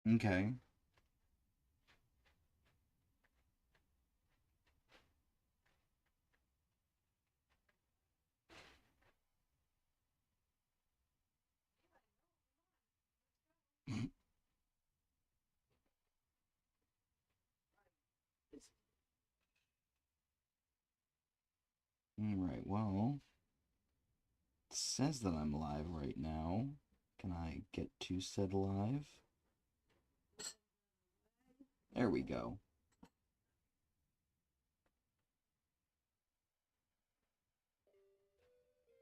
Okay. Alright, well, it says that I'm live right now. Can I get to said live? There we go.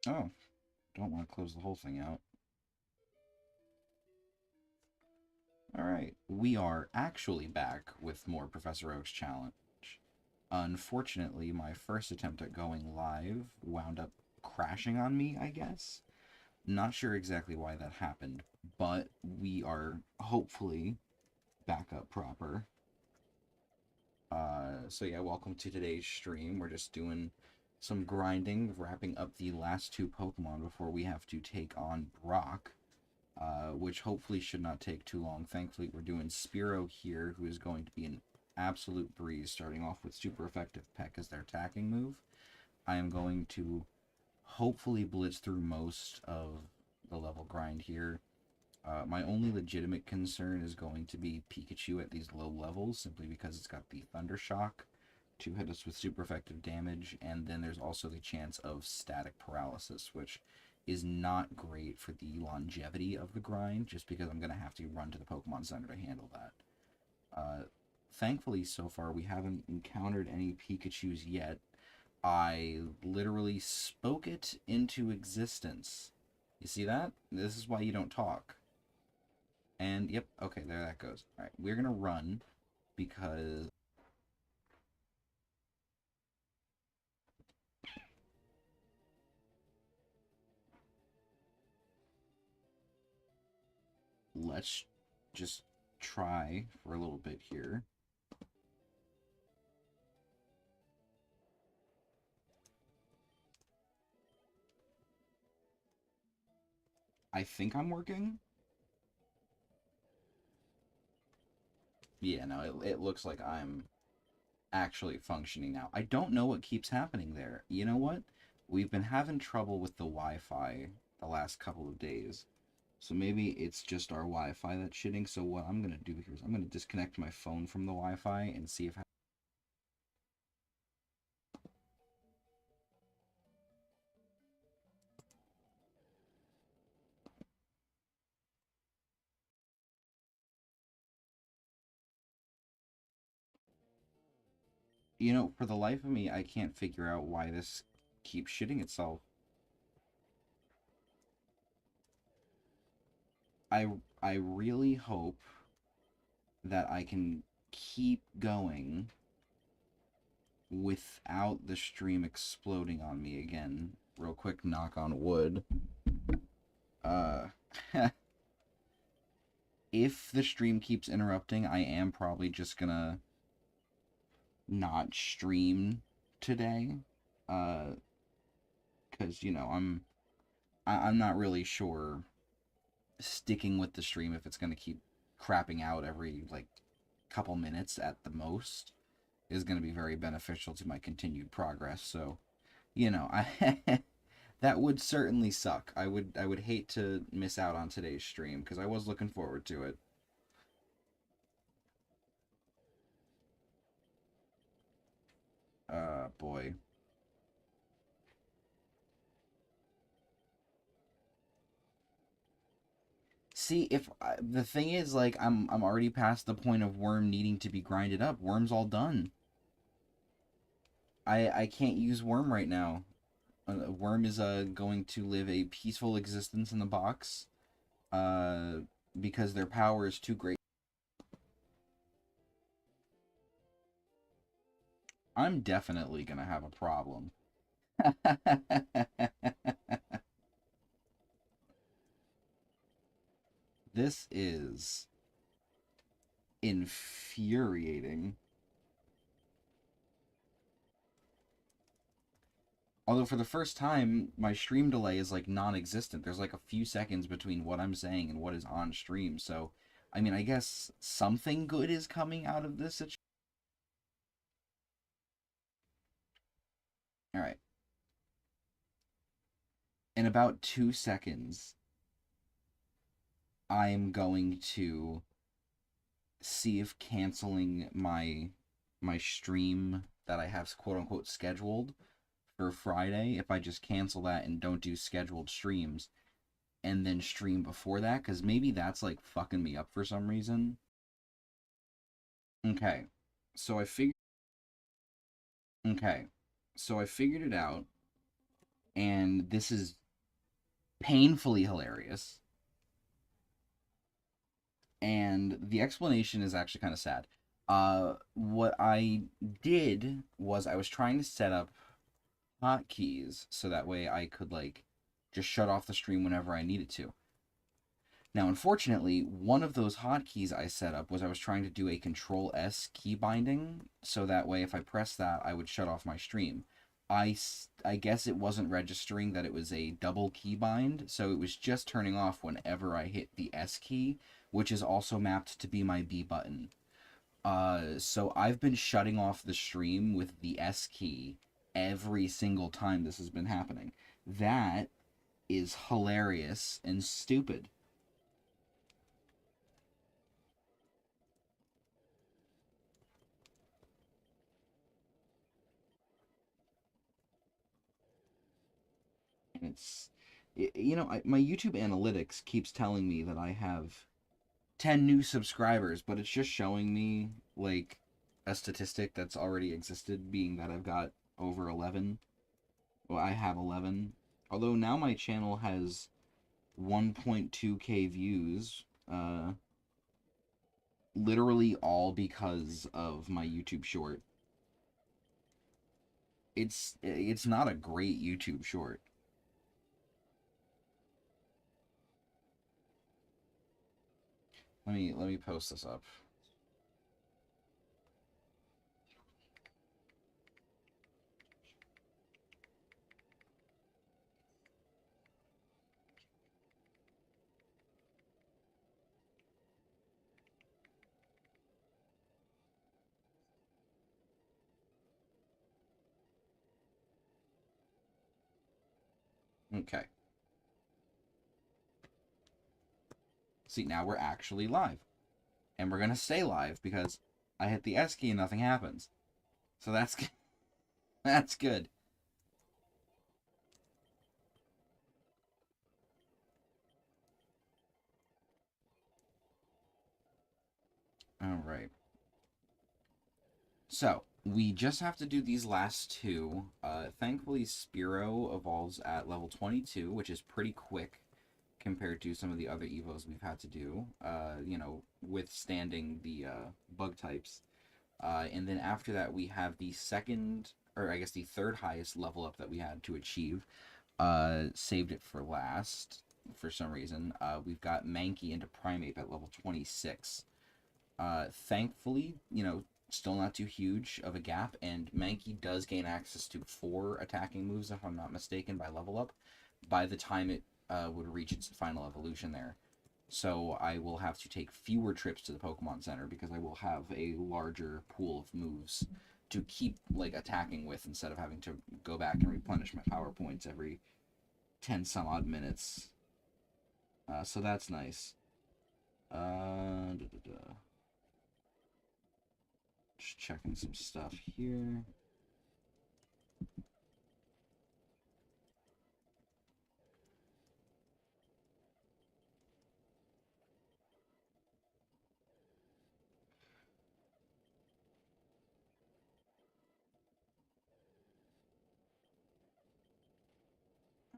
Oh, don't want to close the whole thing out. Alright, we are actually back with more Professor Oak's challenge. Unfortunately, my first attempt at going live wound up crashing on me, I guess. Not sure exactly why that happened, but we are hopefully back up proper. So yeah, welcome to today's stream. We're just doing some grinding, wrapping up the last two Pokemon before we have to take on Brock, which hopefully should not take too long. Thankfully, we're doing Spearow here, who is going to be an absolute breeze, starting off with super effective Peck as their attacking move. I am going to hopefully blitz through most of the level grind here. My only legitimate concern is going to be Pikachu at these low levels, simply because it's got the Thunder Shock to hit us with super effective damage, and then there's also the chance of static paralysis, which is not great for the longevity of the grind, just because I'm going to have to run to the Pokemon Center to handle that. Thankfully, so far, we haven't encountered any Pikachus yet. I literally spoke it into existence. You see that? This is why you don't talk. And, yep, okay, there that goes. Alright, we're gonna run because let's just try for a little bit here. I think I'm working. Yeah, no, it looks like I'm actually functioning now. I don't know what keeps happening there. You know what? We've been having trouble with the Wi-Fi the last couple of days. So maybe it's just our Wi-Fi that's shitting. So what I'm going to do here is I'm going to disconnect my phone from the Wi-Fi and see if for the life of me, I can't figure out why this keeps shitting itself. I I really hope that I can keep going without the stream exploding on me again. Real quick knock on wood. Uh if the stream keeps interrupting, I am probably just gonna not stream today. Uh cuz I'm not really sure sticking with the stream if it's going to keep crapping out every like couple minutes at the most is going to be very beneficial to my continued progress. So, I that would certainly suck. I would hate to miss out on today's stream because I was looking forward to it. Boy. See, if the thing is, like, I'm already past the point of Worm needing to be grinded up. Worm's all done. I can't use Worm right now. Worm is going to live a peaceful existence in the box, uh, because their power is too great. I'm definitely gonna have a problem. This is infuriating. Although for the first time, my stream delay is like non-existent. There's like a few seconds between what I'm saying and what is on stream, so I mean, I guess something good is coming out of this situation. All right. In about 2 seconds, I'm going to see if canceling my stream that I have quote unquote scheduled for Friday, if I just cancel that and don't do scheduled streams and then stream before that, because maybe that's like fucking me up for some reason. Okay. So I figured okay. So I figured it out, and this is painfully hilarious. And the explanation is actually kind of sad. What I did was I was trying to set up hotkeys so that way I could like just shut off the stream whenever I needed to. Now, unfortunately, one of those hotkeys I set up was I was trying to do a Control S key binding, so that way if I press that, I would shut off my stream. I guess it wasn't registering that it was a double key bind, so it was just turning off whenever I hit the S key, which is also mapped to be my B button. So I've been shutting off the stream with the S key every single time this has been happening. That is hilarious and stupid. And my YouTube analytics keeps telling me that I have 10 new subscribers, but it's just showing me like a statistic that's already existed, being that I've got over 11. Well, I have 11. Although now my channel has 1.2k views, literally all because of my YouTube short. It's not a great YouTube short. Let me post this up. Okay. See, now we're actually live. And we're going to stay live because I hit the S key and nothing happens. So that's that's good. All right. So, we just have to do these last two. Thankfully, Spiro evolves at level 22, which is pretty quick compared to some of the other Evos we've had to do, withstanding the bug types. And then after that, we have the second, or I guess the third highest level up that we had to achieve. Saved it for last for some reason. We've got Mankey into Primeape at level 26. Thankfully, still not too huge of a gap, and Mankey does gain access to 4 attacking moves, if I'm not mistaken, by level up, by the time it would reach its final evolution there. So I will have to take fewer trips to the Pokemon Center because I will have a larger pool of moves to keep like attacking with instead of having to go back and replenish my power points every 10 some odd minutes. So that's nice. Just checking some stuff here.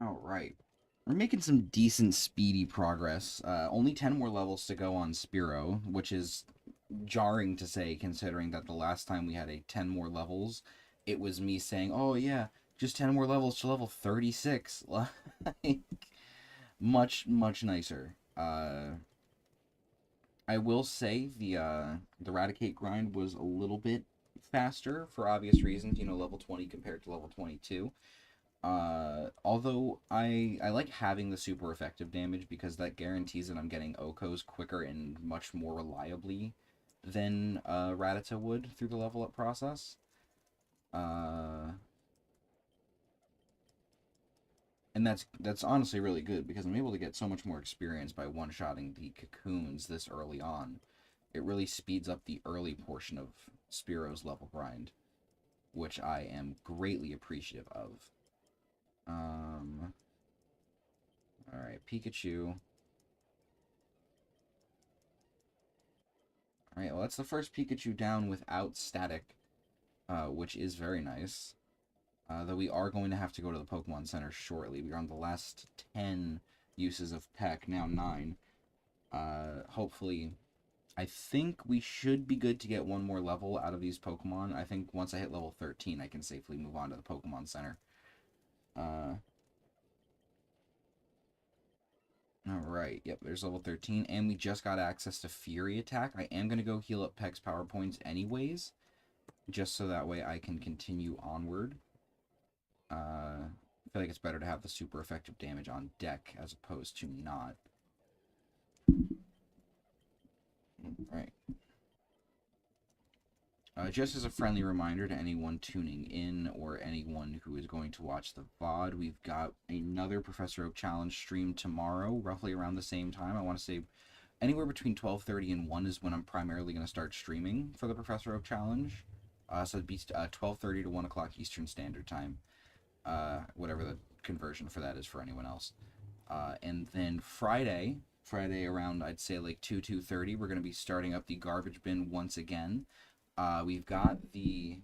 All right. We're making some decent speedy progress. Only 10 more levels to go on Spiro, which is jarring to say considering that the last time we had a 10 more levels, it was me saying, "Oh yeah, just 10 more levels to level 36." Like much nicer. I will say the Eradicate grind was a little bit faster for obvious reasons, level 20 compared to level 22. Although I like having the super effective damage because that guarantees that I'm getting Okos quicker and much more reliably than Rattata would through the level up process. Uh, and that's honestly really good because I'm able to get so much more experience by one-shotting the cocoons this early on. It really speeds up the early portion of Spearo's level grind, which I am greatly appreciative of. Um, all right, Pikachu. All right, well that's the first Pikachu down without static, which is very nice. Though we are going to have to go to the Pokemon Center shortly. We are on the last 10 uses of Peck, now 9. Hopefully, I think we should be good to get one more level out of these Pokemon. I think once I hit level 13, I can safely move on to the Pokemon Center. Uh, Alright, yep, there's level 13, and we just got access to Fury Attack. I am going to go heal up Peck's power points anyways, just so that way I can continue onward. I feel like it's better to have the super effective damage on deck as opposed to not. Alright. Just as a friendly reminder to anyone tuning in or anyone who is going to watch the VOD, we've got another Professor Oak Challenge stream tomorrow, roughly around the same time. I want to say anywhere between 12:30 and 1 is when I'm primarily going to start streaming for the Professor Oak Challenge. So it'd be 12:30 to 1 o'clock Eastern Standard Time, whatever the conversion for that is for anyone else. And then Friday around, I'd say like 2:30, we're going to be starting up the garbage bin once again. We've got the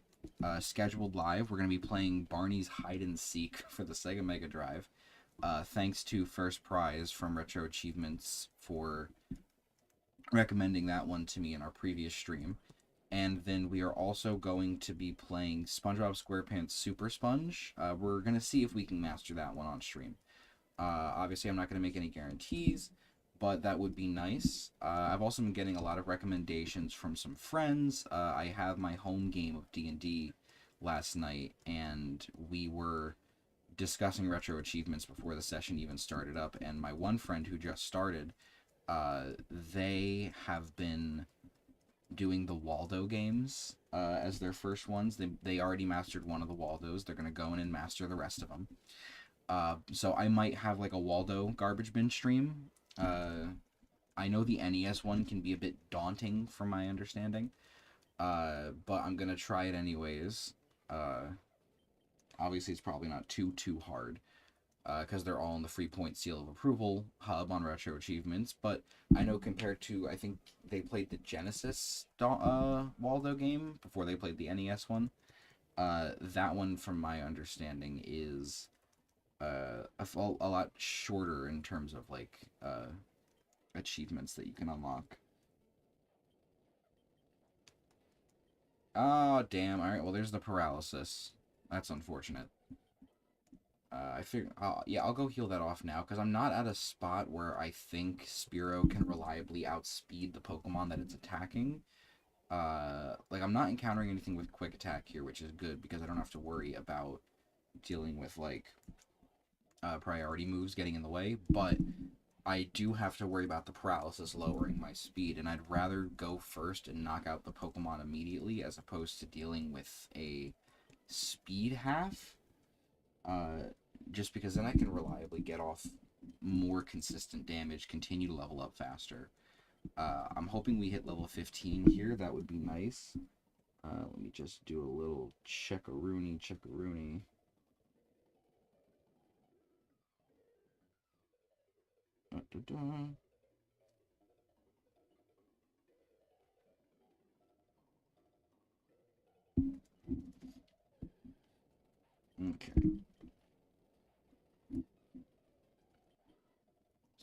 scheduled live. We're going to be playing Barney's Hide and Seek for the Sega Mega Drive. Thanks to First Prize from RetroAchievements for recommending that one to me in our previous stream. And then we are also going to be playing SpongeBob SquarePants Super Sponge. We're going to see if we can master that one on stream. Obviously, I'm not going to make any guarantees, but that would be nice. I've also been getting a lot of recommendations from some friends. I have my home game of D&D last night, and we were discussing retro achievements before the session even started up, and my one friend who just started, they have been doing the Waldo games as their first ones. They already mastered one of the Waldos. They're going to go in and master the rest of them. So I might have like a Waldo garbage bin stream. I know the NES one can be a bit daunting from my understanding, but I'm gonna try it anyways. Obviously, it's probably not too hard because they're all in the free point seal of approval hub on Retro Achievements. But I know compared to, I think they played the Genesis Waldo game before they played the NES one. That one, from my understanding, is a lot shorter in terms of like achievements that you can unlock. Oh damn! All right, well there's the paralysis. That's unfortunate. I figure, yeah, I'll go heal that off now because I'm not at a spot where I think Spearow can reliably outspeed the Pokemon that it's attacking. Like I'm not encountering anything with quick attack here, which is good because I don't have to worry about dealing with like priority moves getting in the way, but I do have to worry about the paralysis lowering my speed, and I'd rather go first and knock out the Pokemon immediately as opposed to dealing with a speed half, just because then I can reliably get off more consistent damage, continue to level up faster. I'm hoping we hit level 15 here. That would be nice. Let me just do a little check-a-rooney. Da-da-da. Okay.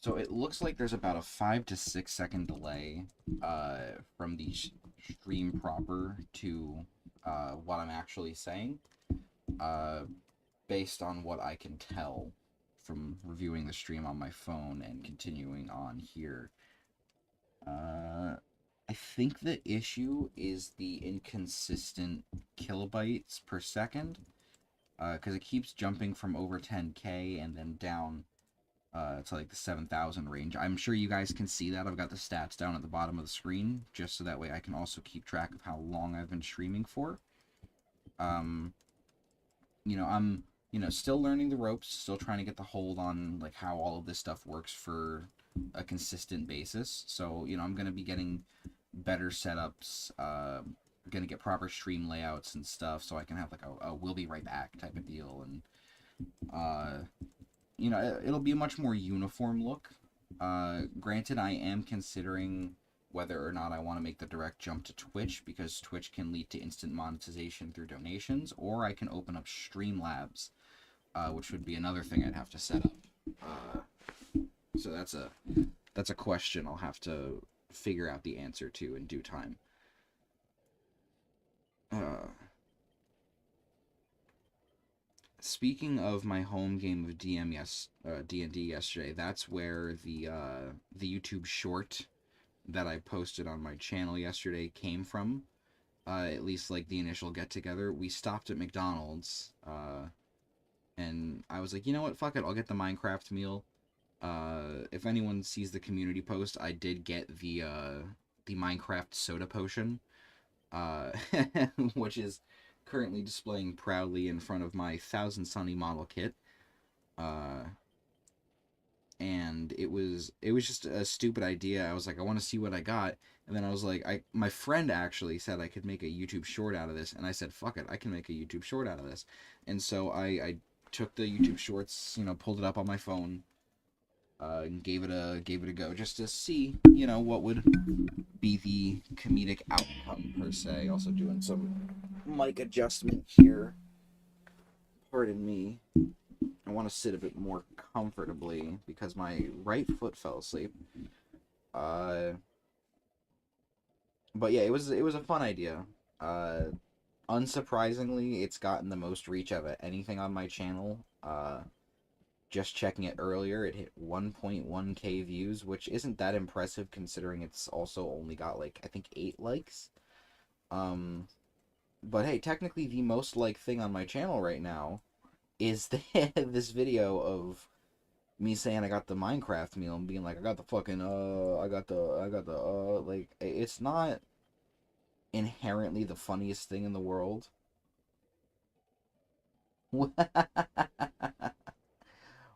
So it looks like there's about a 5 to 6 second delay from the stream proper to what I'm actually saying, uh, based on what I can tell from reviewing the stream on my phone and continuing on here. I think the issue is the inconsistent kilobytes per second. because it keeps jumping from over 10K and then down to like the 7,000 range. I'm sure you guys can see that. I've got the stats down at the bottom of the screen, just so that way I can also keep track of how long I've been streaming for. I'm still learning the ropes, still trying to get the hold on like how all of this stuff works for a consistent basis. So, I'm going to be getting better setups, going to get proper stream layouts and stuff so I can have like a we'll be right back type of deal. And, it'll be a much more uniform look. Granted, I am considering whether or not I want to make the direct jump to Twitch, because Twitch can lead to instant monetization through donations, or I can open up Streamlabs, which would be another thing I'd have to set up. So that's a question I'll have to figure out the answer to in due time. Speaking of my home game of D&D yesterday, that's where the YouTube short that I posted on my channel yesterday came from. At least like the initial get together. We stopped at McDonald's, and I was like, you know what, fuck it, I'll get the Minecraft meal. If anyone sees the community post, I did get the Minecraft soda potion, which is currently displaying proudly in front of my Thousand Sunny model kit. And it was just a stupid idea. I was like, I want to see what I got, and then I was like, my friend actually said I could make a YouTube short out of this, and I said, fuck it, I can make a YouTube short out of this. And so I took the YouTube shorts, pulled it up on my phone, and gave it a go, just to see, what would be the comedic outcome per se. Also doing some mic adjustment here. Pardon me. I want to sit a bit more comfortably because my right foot fell asleep. But yeah, it was a fun idea. Unsurprisingly, it's gotten the most reach out of anything on my channel. Just checking it earlier, it hit 1.1k views, which isn't that impressive considering it's also only got like I think 8 likes. But hey, technically the most liked thing on my channel right now is this video of me saying I got the Minecraft meal and being like, I got the fucking like, it's not inherently the funniest thing in the world.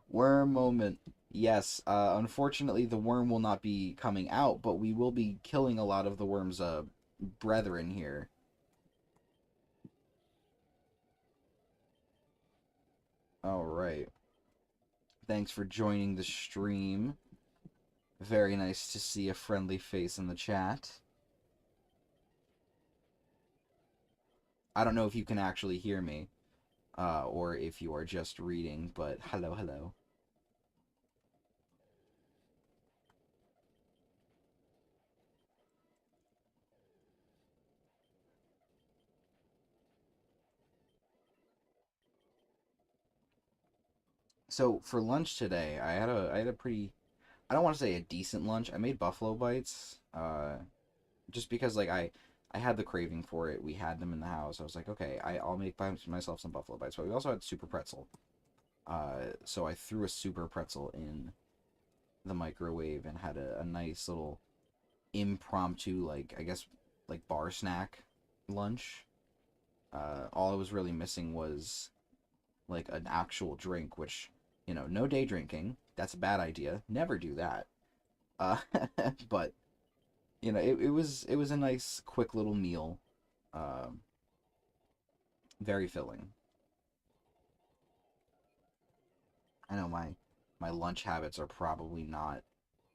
Worm moment. Yes, unfortunately the worm will not be coming out, but we will be killing a lot of the worm's brethren here. Alright. Thanks for joining the stream. Very nice to see a friendly face in the chat. I don't know if you can actually hear me, or if you are just reading, but hello, hello. So for lunch today, I had a pretty, I don't want to say a decent lunch. I made buffalo bites, just because like I had the craving for it. We had them in the house. I was like, okay, I'll make myself some buffalo bites. But we also had super pretzel. So I threw a super pretzel in the microwave and had a nice little impromptu, like, I guess, like bar snack lunch. All I was really missing was like an actual drink, which, no day drinking. That's a bad idea. Never do that. Uh, but it was a nice, quick little meal. Very filling. I know my lunch habits are probably not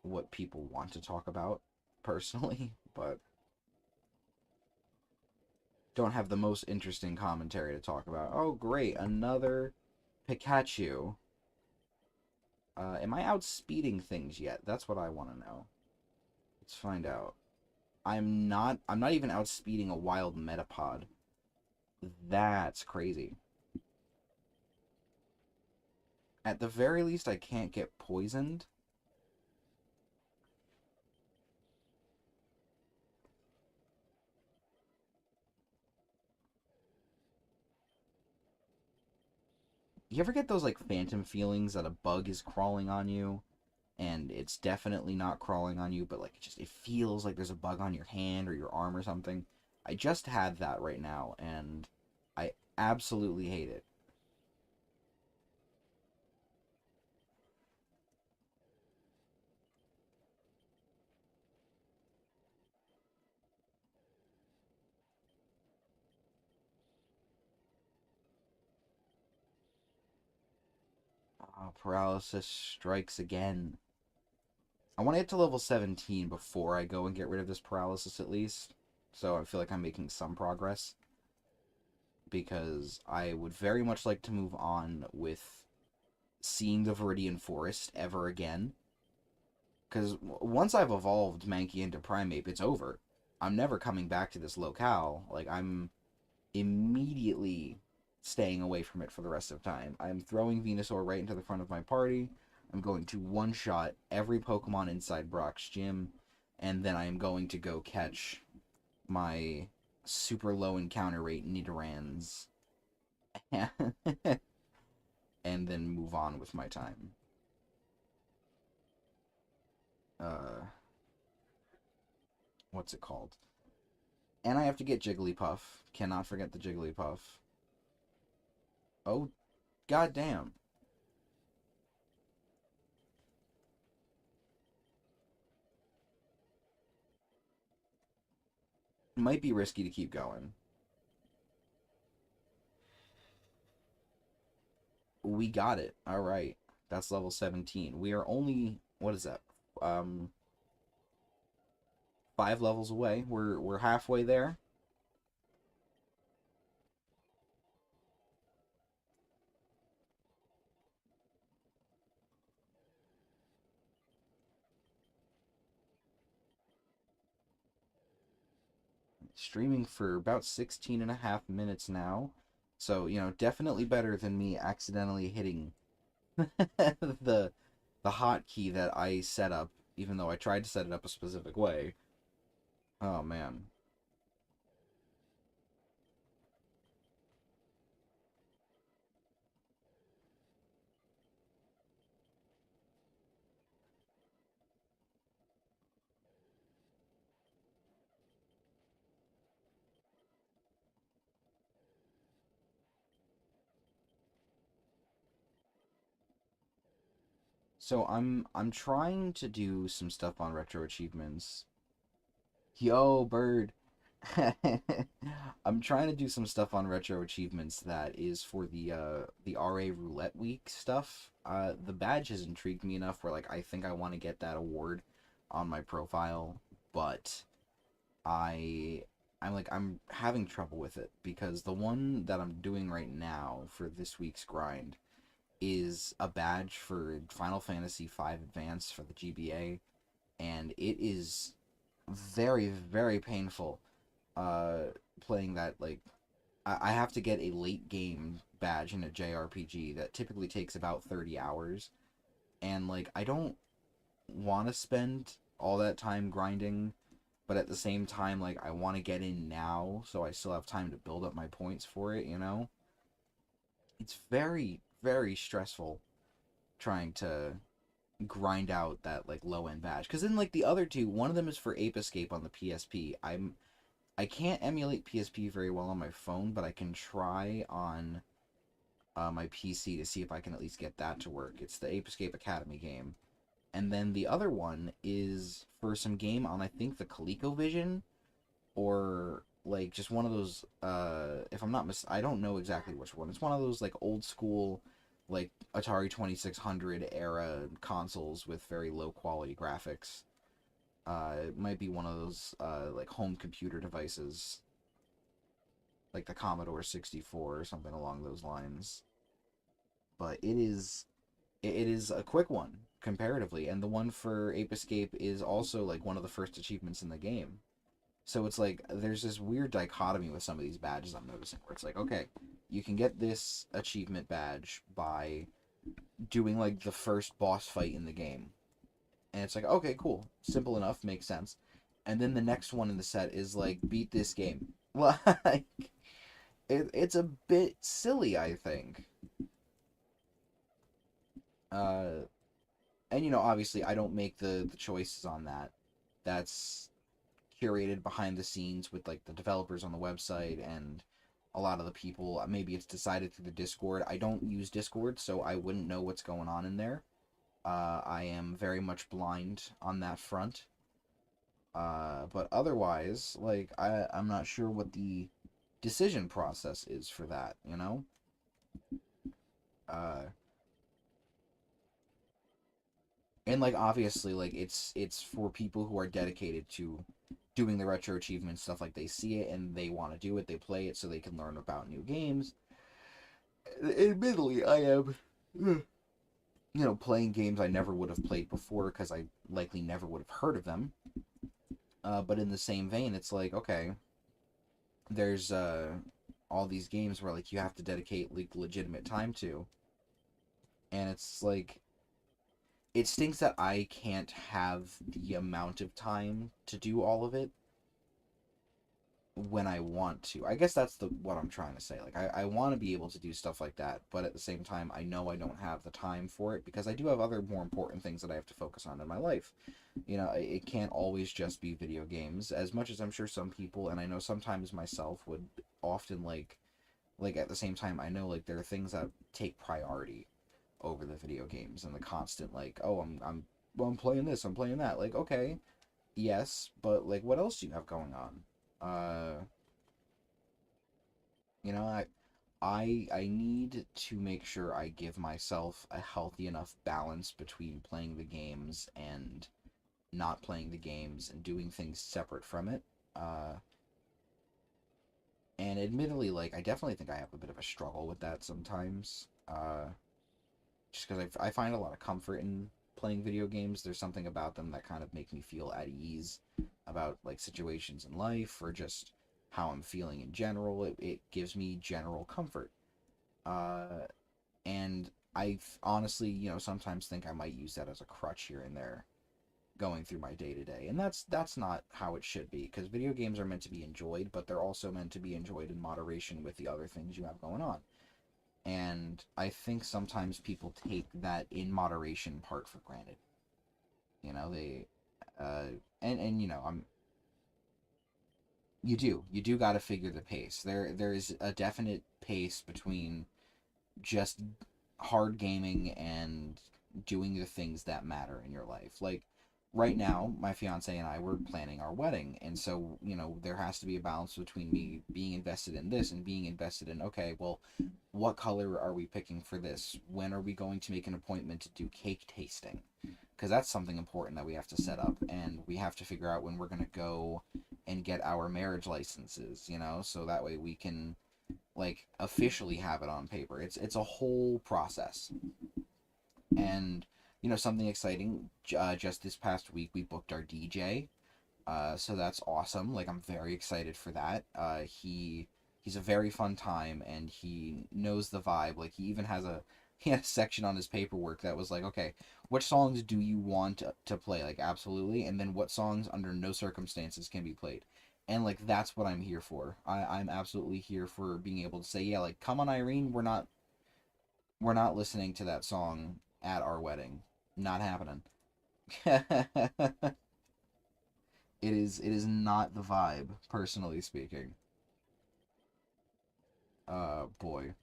what people want to talk about personally, but don't have the most interesting commentary to talk about. Oh, great, another Pikachu. Am I outspeeding things yet? That's what I want to know. Let's find out. I'm not even outspeeding a wild Metapod. That's crazy. At the very least, I can't get poisoned. You ever get those like phantom feelings that a bug is crawling on you and it's definitely not crawling on you, but like it feels like there's a bug on your hand or your arm or something? I just had that right now and I absolutely hate it. Paralysis strikes again. I want to get to level 17 before I go and get rid of this paralysis at least. So I feel like I'm making some progress. Because I would very much like to move on with seeing the Viridian Forest ever again. Because once I've evolved Mankey into Primeape, it's over. I'm never coming back to this locale. Like, I'm immediately staying away from it for the rest of time. I'm throwing Venusaur right into the front of my party. I'm going to one-shot every Pokemon inside Brock's gym, and then I am going to go catch my super low encounter rate Nidorans. And then move on with my time. Uh, what's it called? And I have to get Jigglypuff. Cannot forget the Jigglypuff. Oh, goddamn. Might be risky to keep going. We got it. All right. That's level 17. We are only, what is that? Um 5 levels away. We're halfway there. Streaming for about 16 and a half minutes now. So, definitely better than me accidentally hitting the the hotkey that I set up, even though I tried to set it up a specific way. Oh man. So I'm trying to do some stuff on retro achievements. Yo, bird. I'm trying to do some stuff on retro achievements that is for the RA Roulette Week stuff. The badge has intrigued me enough where like I think I want to get that award on my profile, but I I'm having trouble with it because the one that I'm doing right now for this week's grind is a badge for Final Fantasy V Advance for the GBA, and it is very, very painful playing that. Like, I have to get a late game badge in a JRPG that typically takes about 30 hours, and like I don't want to spend all that time grinding, but at the same time like I want to get in now so I still have time to build up my points for it. It's very, very stressful trying to grind out that like low end badge, because then like the other two, one of them is for Ape Escape on the PSP. I can't emulate PSP very well on my phone, but I can try on my PC to see if I can at least get that to work. It's the Ape Escape Academy game. And then the other one is for some game on, I think, the ColecoVision, or like just one of those, if I'm not I don't know exactly which one. It's one of those like old school like Atari 2600 era consoles with very low quality graphics. It might be one of those like home computer devices, like the Commodore 64 or something along those lines. But it is a quick one comparatively, and the one for Ape Escape is also like one of the first achievements in the game. So it's like there's this weird dichotomy with some of these badges I'm noticing where it's like, okay, you can get this achievement badge by doing like the first boss fight in the game. And it's like, okay, cool. Simple enough, makes sense. And then the next one in the set is like beat this game. Like it's a bit silly, I think. Uh, and obviously I don't make the choices on that. That's curated behind the scenes with like the developers on the website and a lot of the people. Maybe it's decided through the Discord. I don't use Discord, so I wouldn't know what's going on in there. I am very much blind on that front. But otherwise, like I'm not sure what the decision process is for that. Uh, and like obviously, like it's for people who are dedicated to doing the retro achievement stuff. Like they see it and they want to do it. They play it so they can learn about new games. Admittedly, I am, playing games I never would have played before because I likely never would have heard of them. But in the same vein, it's like okay, there's all these games where like you have to dedicate like legitimate time to, and it's like it stinks that I can't have the amount of time to do all of it when I want to. I guess that's the what I'm trying to say. Like I want to be able to do stuff like that, but at the same time I know I don't have the time for it because I do have other more important things that I have to focus on in my life. It can't always just be video games. As much as I'm sure some people, and I know sometimes myself, would often like at the same time I know like there are things that take priority over the video games and the constant like, oh, I'm playing this, I'm playing that. Like, okay, yes, but like what else do you have going on? You know, I need to make sure I give myself a healthy enough balance between playing the games and not playing the games and doing things separate from it. Uh, and admittedly, like I definitely think I have a bit of a struggle with that sometimes. Just because I find a lot of comfort in playing video games. There's something about them that kind of make me feel at ease about like situations in life or just how I'm feeling in general. It gives me general comfort. Uh, and I honestly, sometimes think I might use that as a crutch here and there going through my day to day. And that's not how it should be because video games are meant to be enjoyed, but they're also meant to be enjoyed in moderation with the other things you have going on. And I think sometimes people take that in moderation part for granted. They uh and I'm you do got to figure the pace. There is a definite pace between just hard gaming and doing the things that matter in your life. Like right now, my fiance and I were planning our wedding, and so there has to be a balance between me being invested in this and being invested in okay, well, what color are we picking for this? When are we going to make an appointment to do cake tasting? Because that's something important that we have to set up, and we have to figure out when we're going to go and get our marriage licenses, so that way we can like officially have it on paper. It's a whole process. And something exciting. Just this past week, we booked our DJ. So that's awesome. Like I'm very excited for that. He's a very fun time, and he knows the vibe. Like he had a section on his paperwork that was like, okay, which songs do you want to play? Like absolutely, and then what songs under no circumstances can be played. And like that's what I'm here for. I'm absolutely here for being able to say, yeah, like come on Irene, we're not listening to that song at our wedding. Not happening. It is not the vibe, personally speaking. Boy.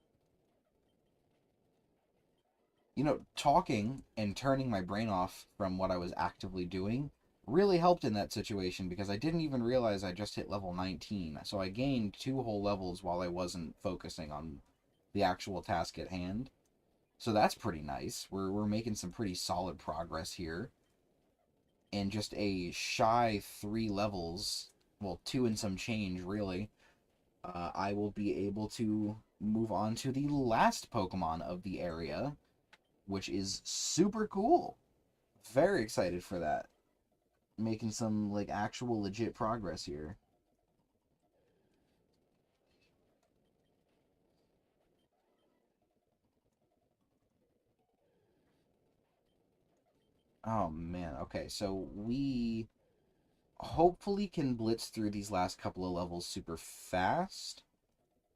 Talking and turning my brain off from what I was actively doing really helped in that situation because I didn't even realize I just hit level 19. So I gained 2 whole levels while I wasn't focusing on the actual task at hand. So that's pretty nice. We're making some pretty solid progress here. In just a shy 3 levels, well, two and some change, really, I will be able to move on to the last Pokemon of the area, which is super cool. Very excited for that. Making some like actual legit progress here. Oh man, okay, so we hopefully can blitz through these last couple of levels super fast.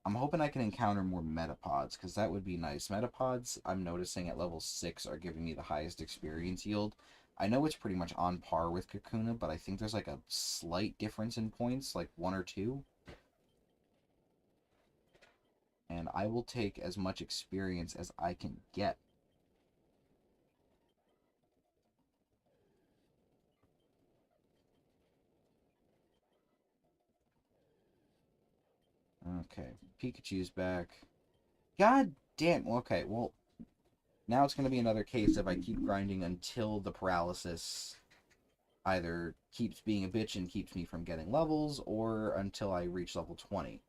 I'm hoping I can encounter more metapods, because that would be nice. Metapods, I'm noticing at level 6 are giving me the highest experience yield. I know it's pretty much on par with Kakuna, but I think there's like a slight difference in points, like 1 or 2. And I will take as much experience as I can get. Okay, Pikachu's back. God damn. Okay, well, now it's going to be another case of I keep grinding until the paralysis either keeps being a bitch and keeps me from getting levels, or until I reach level 20.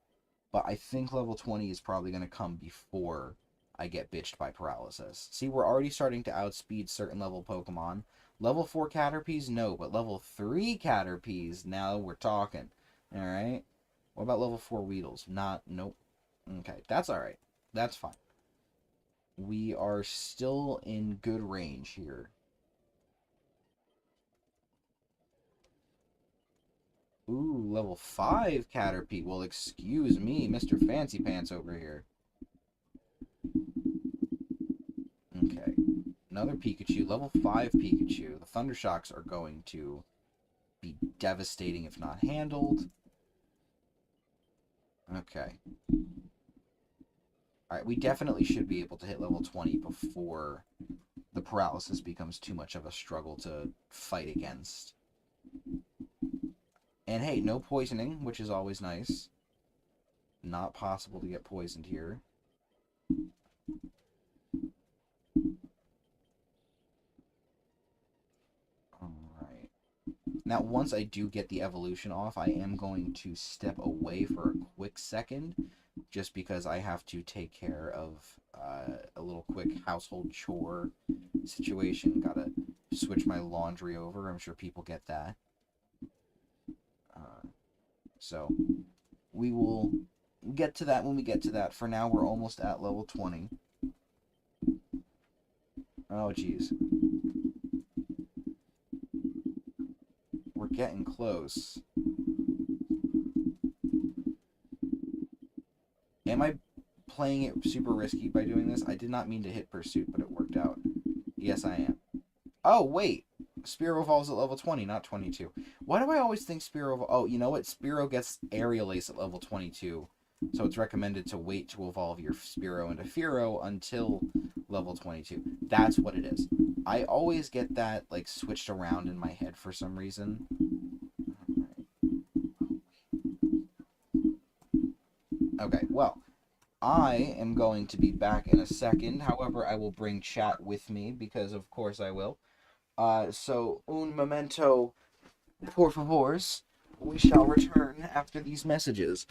But I think level 20 is probably going to come before I get bitched by paralysis. See, we're already starting to outspeed certain level Pokemon. Level 4 Caterpies, no, but level 3 Caterpies, now we're talking. Alright? What about level 4 Weedles? Not, nope. Okay, that's alright. That's fine. We are still in good range here. Ooh, level 5 Caterpie. Well, excuse me, Mr. Fancy Pants over here. Okay. Another Pikachu. Level 5 Pikachu. The Thunder Shocks are going to be devastating if not handled. Okay. Alright, we definitely should be able to hit level 20 before the paralysis becomes too much of a struggle to fight against. And hey, no poisoning, which is always nice. Not possible to get poisoned here. Alright. Now, once I do get the evolution off, I am going to step away for a quick second, just because I have to take care of a little quick household chore situation. Gotta switch my laundry over. I'm sure people get that. So, we will get to that when we get to that. For now, we're almost at level 20. Oh, jeez. We're getting close. Am I playing it super risky by doing this? I did not mean to hit Pursuit, but it worked out. Yes, I am. Oh, wait. Spearow evolves at level 20, not 22. Why do I always think Spearow... Oh, you know what? Spearow gets Aerial Ace at level 22. So it's recommended to wait to evolve your Spearow into Fearow until level 22. That's what it is. I always get that, like, switched around in my head for some reason. Okay, well, I am going to be back in a second. However, I will bring chat with me because, of course, I will. So, un momento, por favors. We shall return after these messages.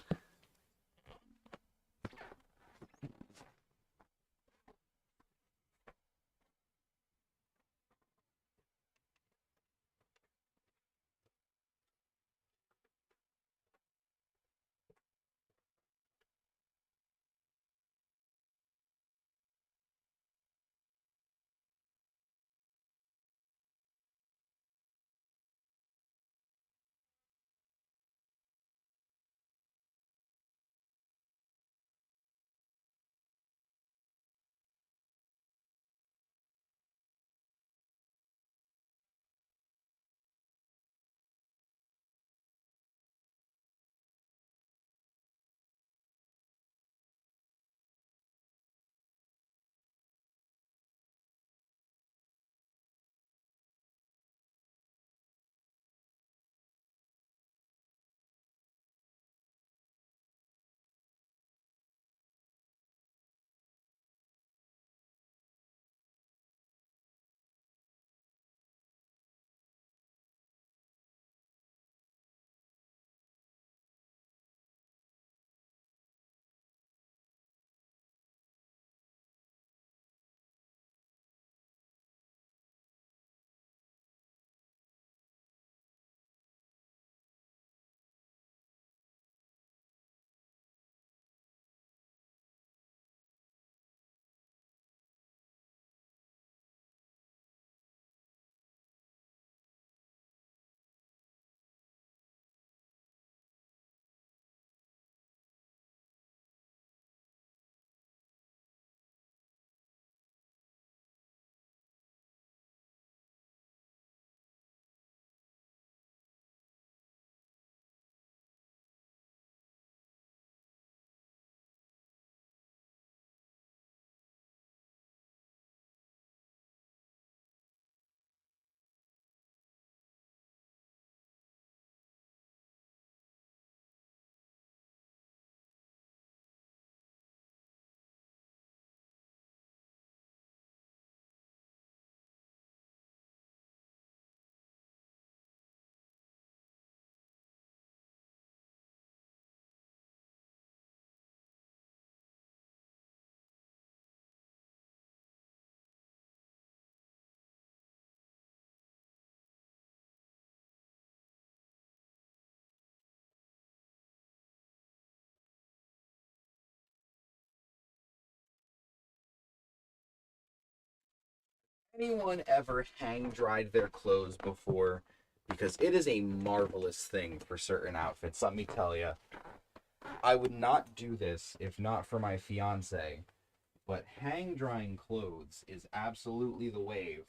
Anyone ever hang dried their clothes before? Because it is a marvelous thing for certain outfits. Let me tell you, I would not do this if not for my fiance, but hang drying clothes is absolutely the wave.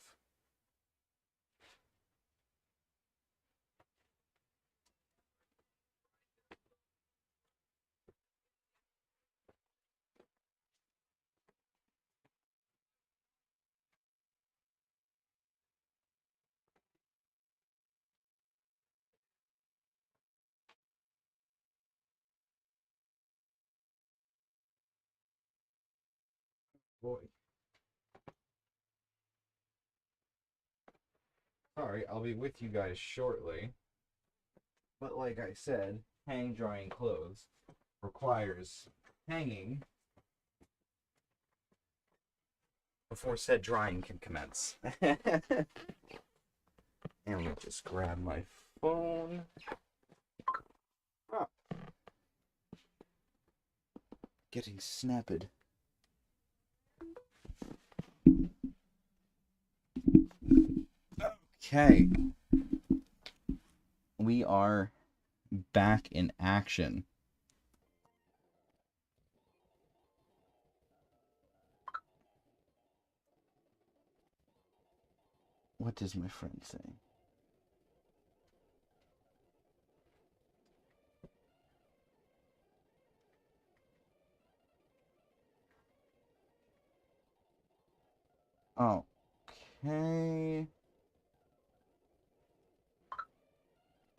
Boy, sorry, I'll be with you guys shortly. But like I said, hang drying clothes requires hanging before said drying can commence. And let me just grab my phone. Oh, getting snapped. Okay. We are back in action. What does my friend say? Okay.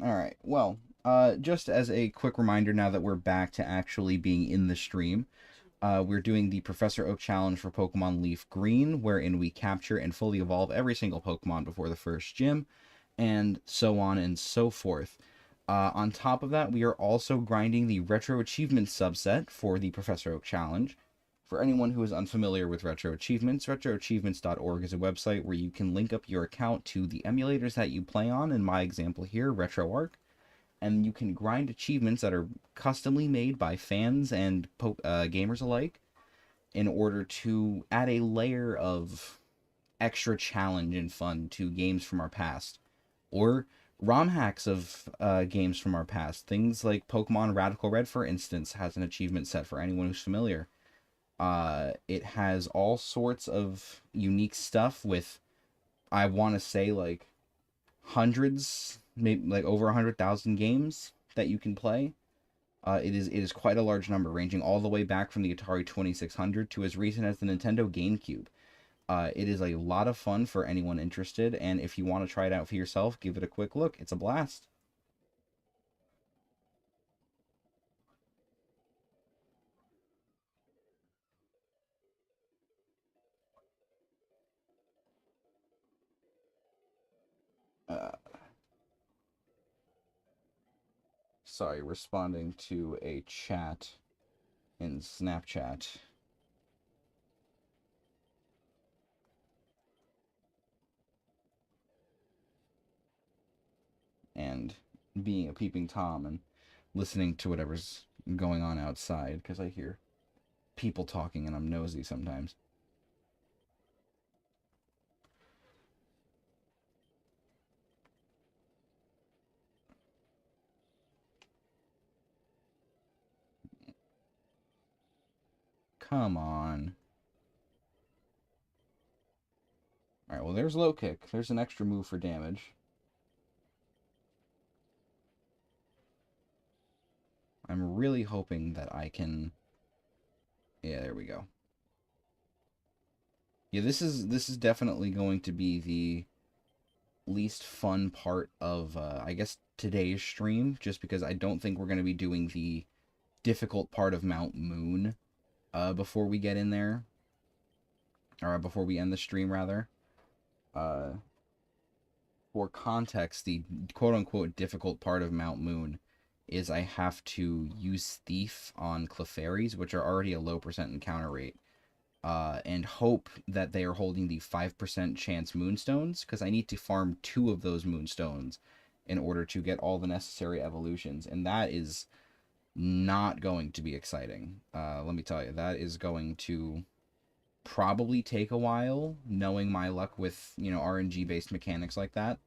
All right. Well, just as a quick reminder, now that we're back to actually being in the stream, we're doing the Professor Oak Challenge for Pokemon Leaf Green, wherein we capture and fully evolve every single Pokemon before the first gym, and so on and so forth. On top of that, we are also grinding the Retro Achievements subset for the Professor Oak Challenge. For anyone who is unfamiliar with Retro Achievements, retroachievements.org is a website where you can link up your account to the emulators that you play on, in my example here, RetroArch, and you can grind achievements that are customly made by fans and gamers alike in order to add a layer of extra challenge and fun to games from our past, or ROM hacks of games from our past. Things like Pokemon Radical Red, for instance, has an achievement set for anyone who's familiar. It has all sorts of unique stuff with, I want to say, like hundreds, maybe like over 100,000 games that you can play. It is quite a large number, ranging all the way back from the Atari 2600 to as recent as the Nintendo GameCube. It is a lot of fun for anyone interested, and if you want to try it out for yourself, give it a quick look. It's a blast. Uh, Sorry, responding to a chat in Snapchat. And being a peeping Tom and listening to whatever's going on outside, because I hear people talking and I'm nosy sometimes. Come on. Alright, well, there's low kick. There's an extra move for damage. I'm really hoping that I can... Yeah, there we go. Yeah, this is definitely going to be the least fun part of, I guess, today's stream, just because I don't think we're going to be doing the difficult part of Mount Moon before we get in there. Or before we end the stream, rather. Uh, for context, the quote-unquote difficult part of Mount Moon is I have to use Thief on Clefairies, which are already a low percent encounter rate, and hope that they are holding the 5% chance Moonstones, because I need to farm 2 of those Moonstones in order to get all the necessary evolutions, and that is not going to be exciting. Let me tell you, that is going to probably take a while, knowing my luck with, RNG based mechanics like that.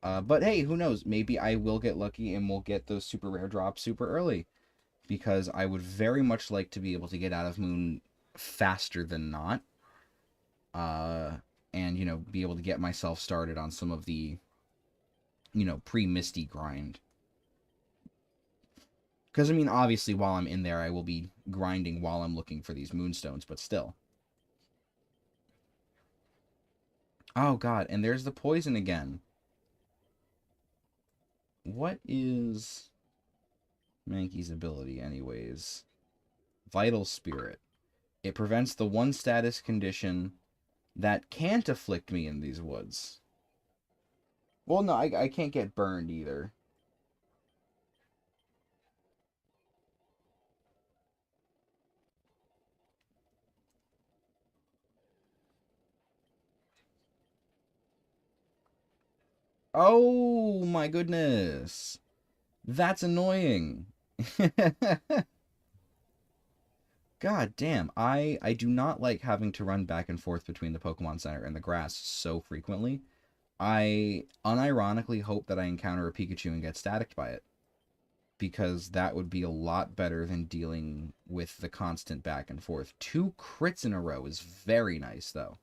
But hey, who knows? Maybe I will get lucky and we'll get those super rare drops super early, because I would very much like to be able to get out of Moon faster than not. Uh, and, be able to get myself started on some of the, pre-Misty grind. Because, I mean, obviously, while I'm in there, I will be grinding while I'm looking for these moonstones, but still. Oh, God, and there's the poison again. What is Mankey's ability, anyways? Vital Spirit. It prevents the one status condition that can't afflict me in these woods. Well, no, I can't get burned either. Oh, my goodness. That's annoying. God damn, I do not like having to run back and forth between the Pokemon Center and the grass so frequently. I unironically hope that I encounter a Pikachu and get staticked by it, because that would be a lot better than dealing with the constant back and forth. 2 crits in a row is very nice, though.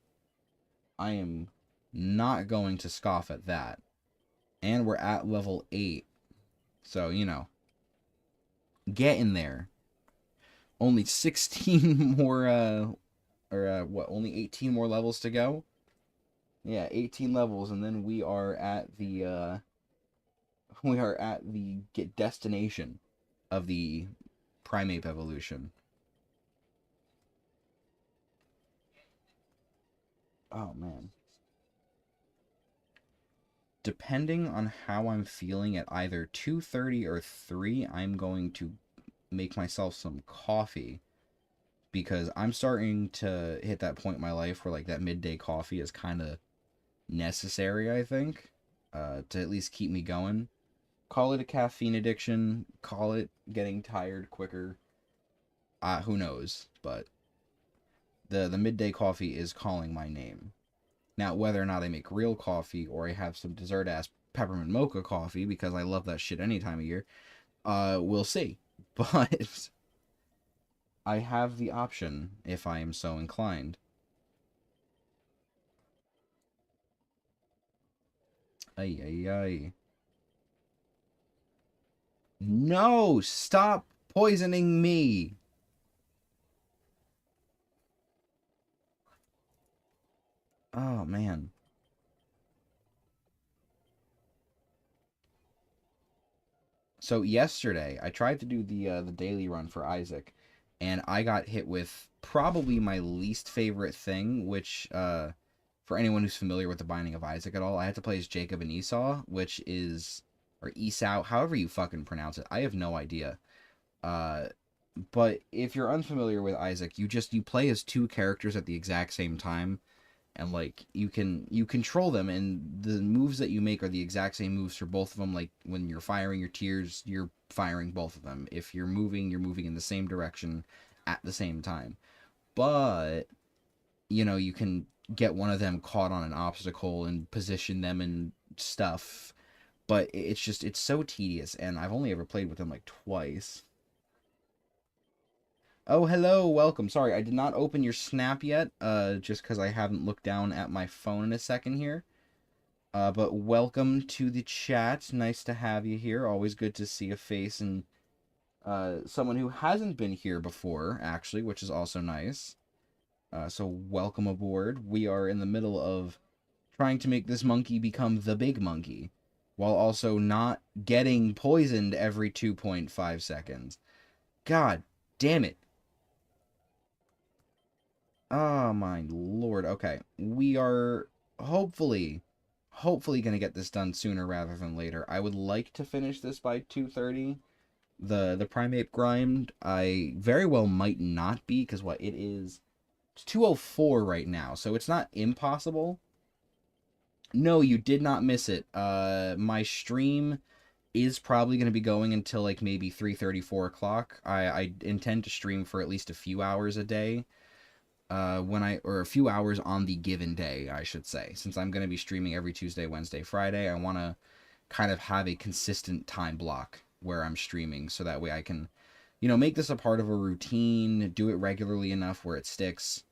I am not going to scoff at that. And we're at level 8, so, get in there. Only 16 more, only 18 more levels to go? Yeah, 18 levels, and then we are at the, get destination of the Primeape evolution. Oh, man. Depending on how I'm feeling at either 2:30 or 3, I'm going to make myself some coffee, because I'm starting to hit that point in my life where, like, that midday coffee is kind of necessary, I think, to at least keep me going. Call it a caffeine addiction, call it getting tired quicker. Who knows? But the midday coffee is calling my name. Now, whether or not I make real coffee or I have some dessert ass peppermint mocha coffee, because I love that shit any time of year, we'll see. But I have the option if I am so inclined. Ay, ay, ay. No! Stop poisoning me! Oh, man. So yesterday, I tried to do the daily run for Isaac, and I got hit with probably my least favorite thing, which, for anyone who's familiar with the Binding of Isaac at all, I had to play as Jacob and Esau, which is, or Esau, however you fucking pronounce it. I have no idea. Uh, but if you're unfamiliar with Isaac, you play as 2 characters at the exact same time, and like you control them, and the moves that you make are the exact same moves for both of them. Like when you're firing your tears, you're firing both of them. If you're moving in the same direction at the same time. But you can get one of them caught on an obstacle and position them and stuff, but it's so tedious, and I've only ever played with them like twice. Oh, hello, welcome. Sorry, I did not open your snap yet, just because I haven't looked down at my phone in a second here. But welcome to the chat. Nice to have you here. Always good to see a face, and someone who hasn't been here before, actually, which is also nice. So welcome aboard. We are in the middle of trying to make this monkey become the big monkey, while also not getting poisoned every 2.5 seconds. God damn it. Oh my lord. Okay. We are hopefully going to get this done sooner rather than later. I would like to finish this by 2:30. The Primeape grind, I very well might not be, because what it is, it's 2:04 right now, so it's not impossible. No, you did not miss it. My stream is probably going to be going until like maybe 3:30, 4 o'clock. I intend to stream for at least a few hours a day. or a few hours on the given day, I should say. Since I'm going to be streaming every Tuesday, Wednesday, Friday, I want to kind of have a consistent time block where I'm streaming so that way I can, make this a part of a routine, do it regularly enough where it sticks.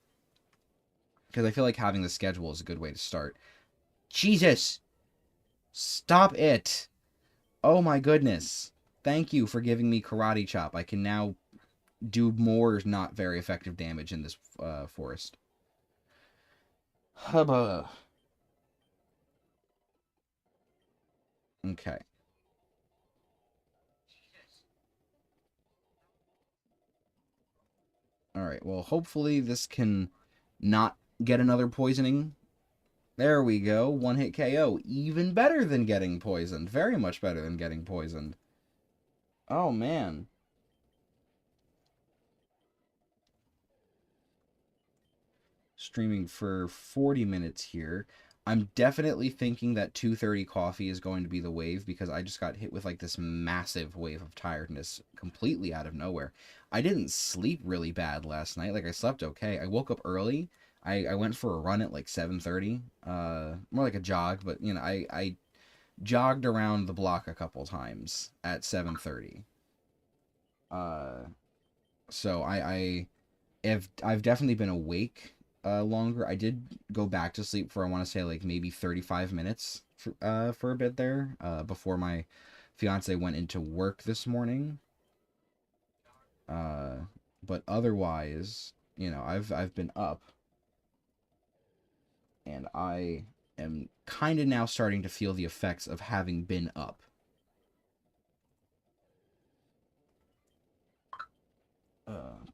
Because I feel like having the schedule is a good way to start. Jesus! Stop it! Oh my goodness. Thank you for giving me Karate Chop. I can now do more not very effective damage in this forest. Hubba. Okay. Alright, well, hopefully this can not get another poisoning. There we go. One hit KO. Even better than getting poisoned. Very much better than getting poisoned. Oh, man. Streaming for 40 minutes here. I'm definitely thinking that 2:30 coffee is going to be the wave because I just got hit with like this massive wave of tiredness completely out of nowhere. I didn't sleep really bad last night. Like I slept okay. I woke up early. I went for a run at like 7:30. More like a jog, but I jogged around the block a couple times at 7:30. Uh so I've definitely been awake longer. I did go back to sleep for I want to say like maybe 35 minutes for a bit there before my fiance went into work this morning. Uh, but otherwise, I've been up and I am kind of now starting to feel the effects of having been up.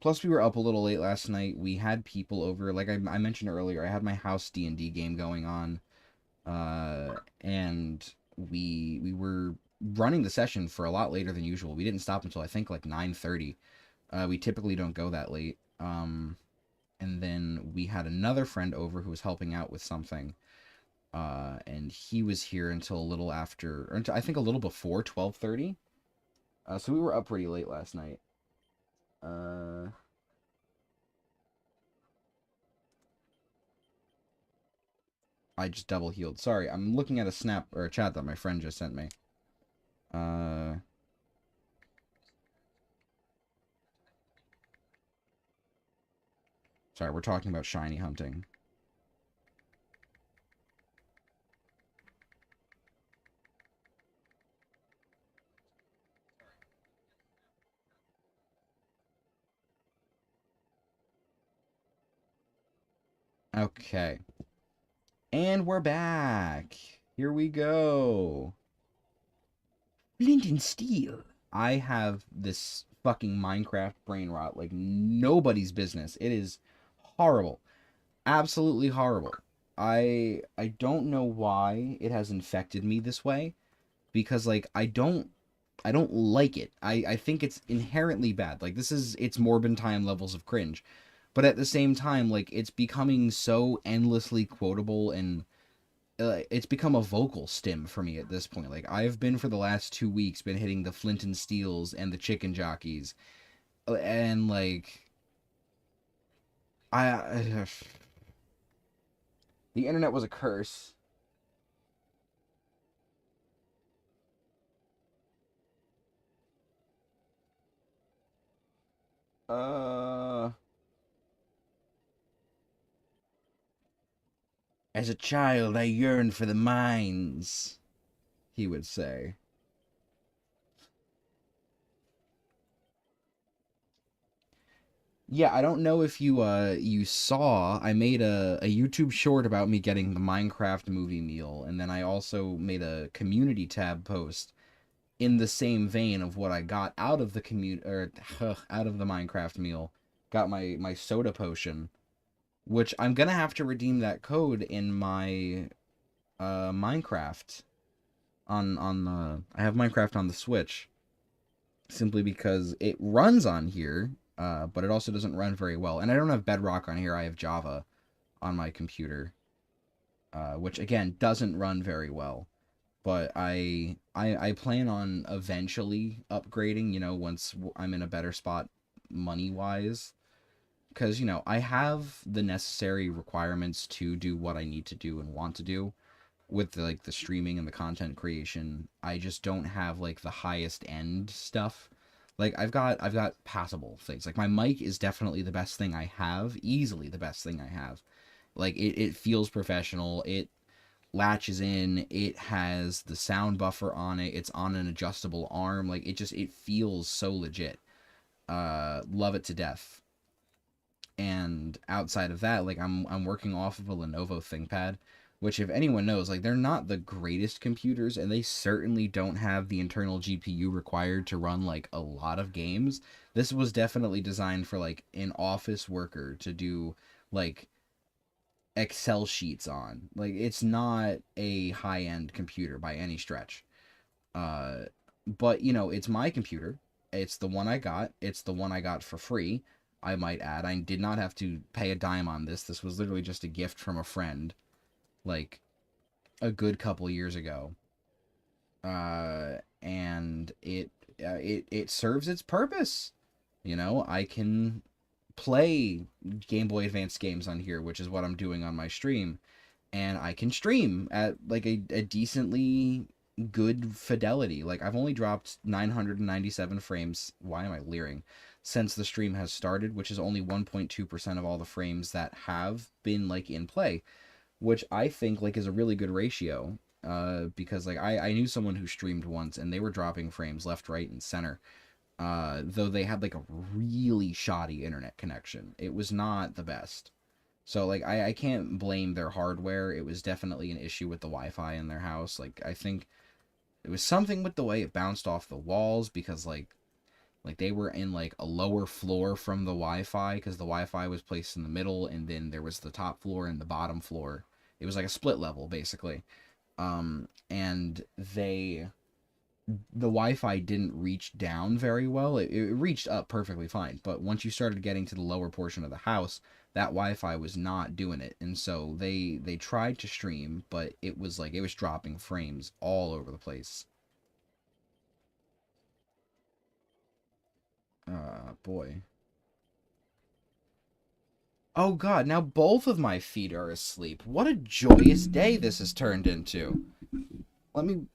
Plus, we were up a little late last night. We had people over. Like I mentioned earlier, I had my house D&D game going on, and we were running the session for a lot later than usual. We didn't stop until I think like 9:30. We typically don't go that late. And then we had another friend over who was helping out with something, and he was here until a little after, or until, I think a little before 12:30. So we were up pretty late last night. Uh, I just double healed. Sorry, I'm looking at a snap or a chat that my friend just sent me. Uh, Sorry, we're talking about shiny hunting. Okay. And we're back. Here we go. Flint and steel. I have this fucking Minecraft brain rot like nobody's business. It is horrible. Absolutely horrible. I don't know why it has infected me this way because like I don't like it. I think it's inherently bad. Like it's Morbin time levels of cringe. But at the same time, like it's becoming so endlessly quotable and it's become a vocal stim for me at this point. Like I've been for the last 2 weeks been hitting the flint and steels and the chicken jockeys, and like I the internet was a curse. Uh, as a child, I yearned for the mines. He would say. Yeah, I don't know if you saw I made a YouTube short about me getting the Minecraft movie meal, and then I also made a community tab post in the same vein of what I got out of the out of the Minecraft meal. Got my soda potion, which I'm gonna have to redeem that code in my Minecraft on the I have Minecraft on the Switch simply because it runs on here, but it also doesn't run very well. And I don't have Bedrock on here. I have Java on my computer, which again doesn't run very well. But I plan on eventually upgrading. Once I'm in a better spot money wise. because, you know, I have the necessary requirements to do what I need to do and want to do with the, like the streaming and the content creation. I just don't have like the highest end stuff. Like I've got passable things. Like my mic is definitely the best thing I have, easily the best thing I have. Like it feels professional. It latches in. It has the sound buffer on it. It's on an adjustable arm. Like it feels so legit. Love it to death. And outside of that, like I'm working off of a Lenovo ThinkPad, which if anyone knows, like they're not the greatest computers, and they certainly don't have the internal GPU required to run like a lot of games. This was definitely designed for like an office worker to do like Excel sheets on. Like it's not a high-end computer by any stretch. Uh, but you know, it's my computer. It's the one I got. It's the one I got for free. I might add. I did not have to pay a dime on this. This was literally just a gift from a friend, like a good couple years ago. And it serves its purpose. You know, I can play Game Boy Advance games on here, which is what I'm doing on my stream, and I can stream at like a decently good fidelity. Like I've only dropped 997 frames. Why am I leering? Since the stream has started, which is only 1.2% of all the frames that have been like in play, which I think like is a really good ratio. Because like I knew someone who streamed once and they were dropping frames left, right, and center. Though they had like a really shoddy internet connection. It was not the best. So like I can't blame their hardware. It was definitely an issue with the Wi-Fi in their house. Like I think it was something with the way it bounced off the walls because like they were in like a lower floor from the Wi-Fi because the Wi-Fi was placed in the middle and then there was the top floor and the bottom floor. It was like a split level basically. And the Wi-Fi didn't reach down very well. It reached up perfectly fine, but once you started getting to the lower portion of the house, that Wi-Fi was not doing it, and so they tried to stream, but it was like it was dropping frames all over the place. Boy. Oh God! Now both of my feet are asleep. What a joyous day this has turned into. Let me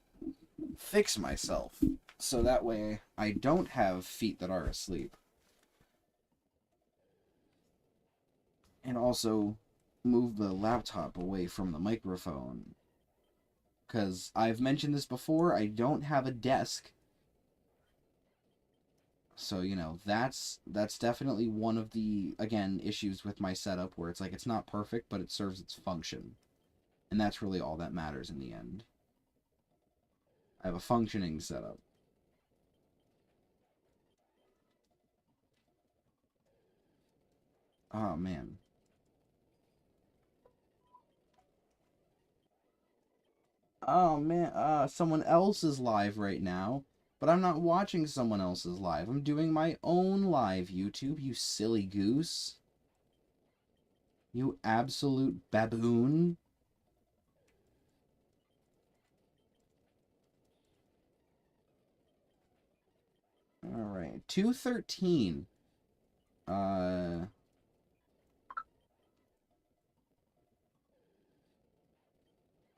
fix myself so that way I don't have feet that are asleep. And also move the laptop away from the microphone. Because I've mentioned this before, I don't have a desk. So, you know, that's definitely one of the, again, issues with my setup where it's like it's not perfect, but it serves its function. And that's really all that matters in the end. I have a functioning setup. Oh, man. Oh man, someone else is live right now, but I'm not watching someone else's live. I'm doing my own live, YouTube, you silly goose. You absolute baboon. Alright, 213. Uh,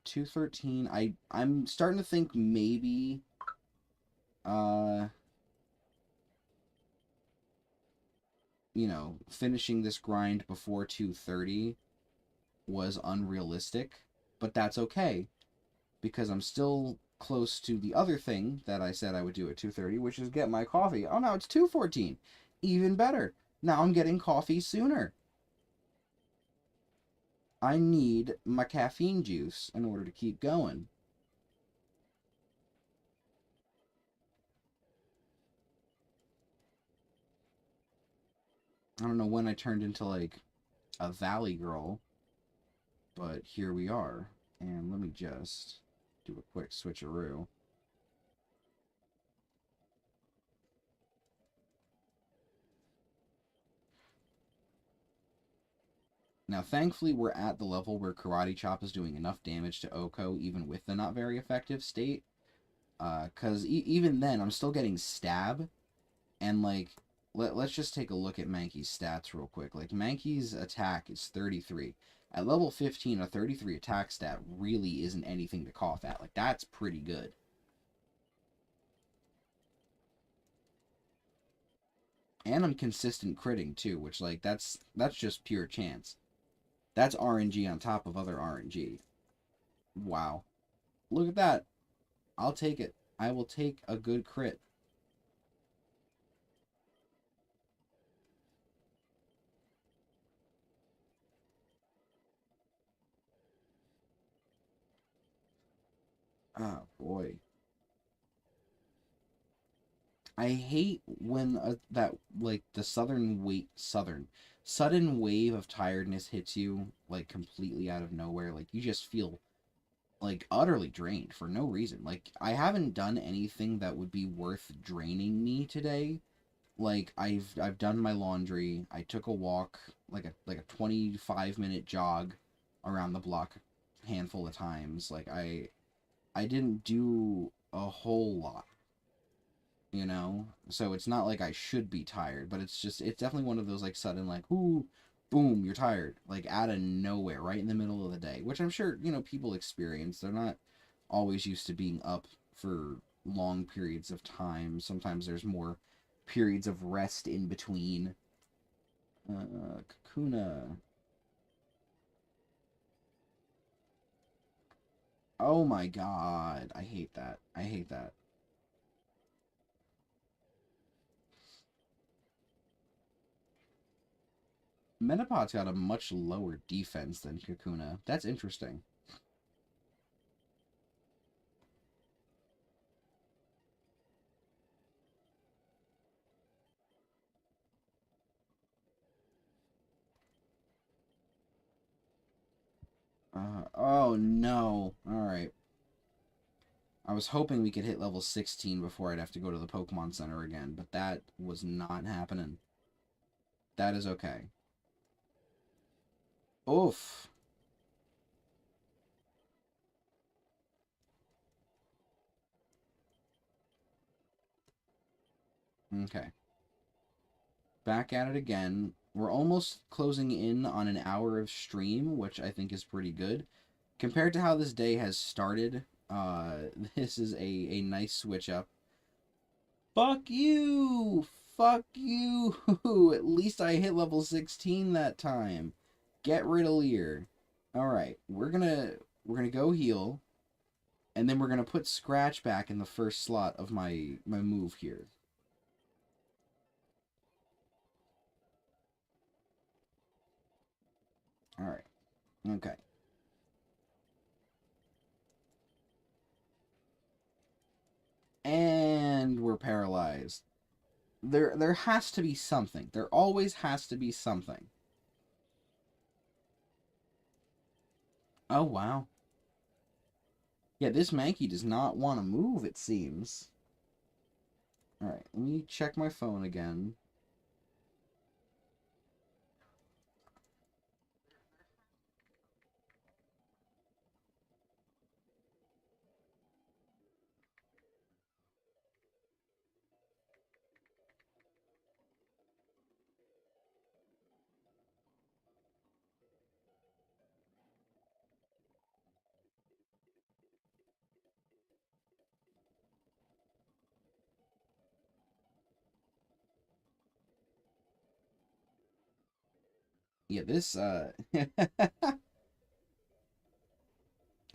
213. I'm starting to think maybe, uh, you know, finishing this grind before 230 was unrealistic, but that's okay because I'm still close to the other thing that I said I would do at 2:30, which is get my coffee. Oh, now it's 2:14. Even better. Now I'm getting coffee sooner. I need my caffeine juice in order to keep going. I don't know when I turned into like a valley girl, but here we are. And let me just do a quick switcheroo. Now, thankfully, we're at the level where Karate Chop is doing enough damage to Oko, even with the not very effective state. Because even then, I'm still getting stab, and, like, let's just take a look at Mankey's stats real quick. Like, Mankey's attack is 33. At level 15, a 33 attack stat really isn't anything to cough at. Like, that's pretty good. And I'm consistent critting, too, which, like, that's just pure chance. That's RNG on top of other RNG. Wow. Look at that. I'll take it. I will take a good crit. Oh, boy. I hate when like the sudden wave of tiredness hits you like completely out of nowhere. Like you just feel like utterly drained for no reason. Like I haven't done anything that would be worth draining me today. Like I've done my laundry. I took a walk, like a 25-minute jog around the block handful of times. Like I didn't do a whole lot, you know? So it's not like I should be tired, but it's definitely one of those like sudden like, ooh, boom, you're tired, like out of nowhere, right in the middle of the day, which I'm sure, people experience. They're not always used to being up for long periods of time. Sometimes there's more periods of rest in between. Kakuna. Oh my god. I hate that. I hate that. Metapod's got a much lower defense than Kakuna. That's interesting. Oh no. Alright. I was hoping we could hit level 16 before I'd have to go to the Pokemon Center again, but that was not happening. That is okay. Oof. Okay. Back at it again. We're almost closing in on an hour of stream, which I think is pretty good. Compared to how this day has started, this is a nice switch up. Fuck you! Fuck you! At least I hit level 16 that time. Get rid of Leer. Alright, we're gonna go heal, and then we're gonna put Scratch back in the first slot of my move here. Alright. Okay. And we're paralyzed. There has to be something. There always has to be something. Oh wow. Yeah, this Mankey does not want to move, it seems. Alright, let me check my phone again. Yeah, this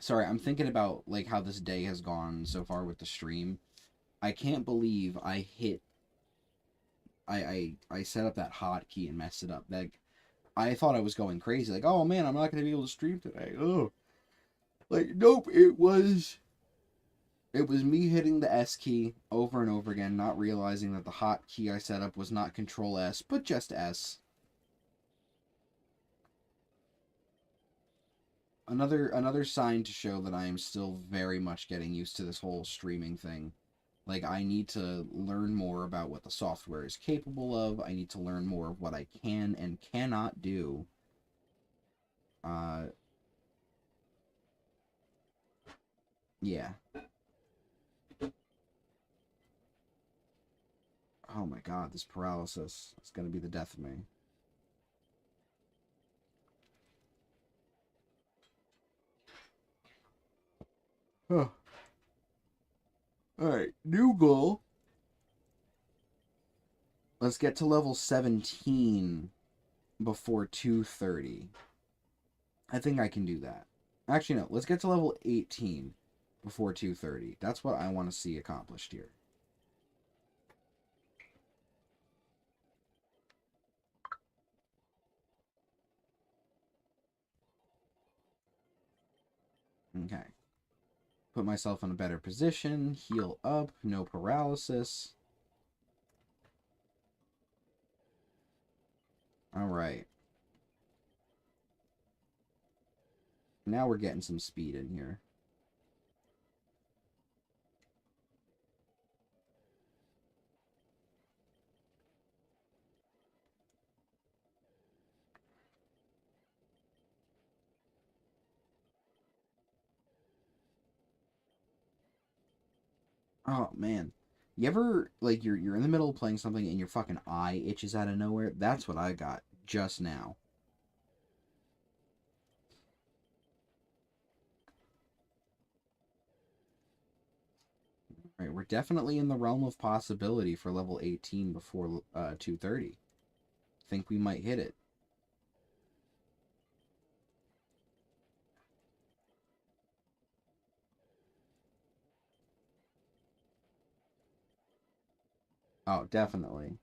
sorry, I'm thinking about like how this day has gone so far with the stream. I can't believe I set up that hotkey and messed it up. Like I thought I was going crazy. Like, oh man, I'm not gonna be able to stream today. Oh, like nope. It was me hitting the S key over and over again, not realizing that the hotkey I set up was not Control S, but just S. Another sign to show that I am still very much getting used to this whole streaming thing. Like, I need to learn more about what the software is capable of. I need to learn more of what I can and cannot do. Uh, yeah. Oh my god, this paralysis is going to be the death of me. Huh. Alright, new goal. Let's get to level 17 before 2:30. I think I can do that. Actually, no. Let's get to level 18 before 2:30. That's what I want to see accomplished here. Okay. Put myself in a better position. Heal up. No paralysis. Alright. Now we're getting some speed in here. Oh, man. You ever, like, you're in the middle of playing something and your fucking eye itches out of nowhere? That's what I got just now. Right, we're definitely in the realm of possibility for level 18 before 2:30. Think we might hit it. Oh, definitely.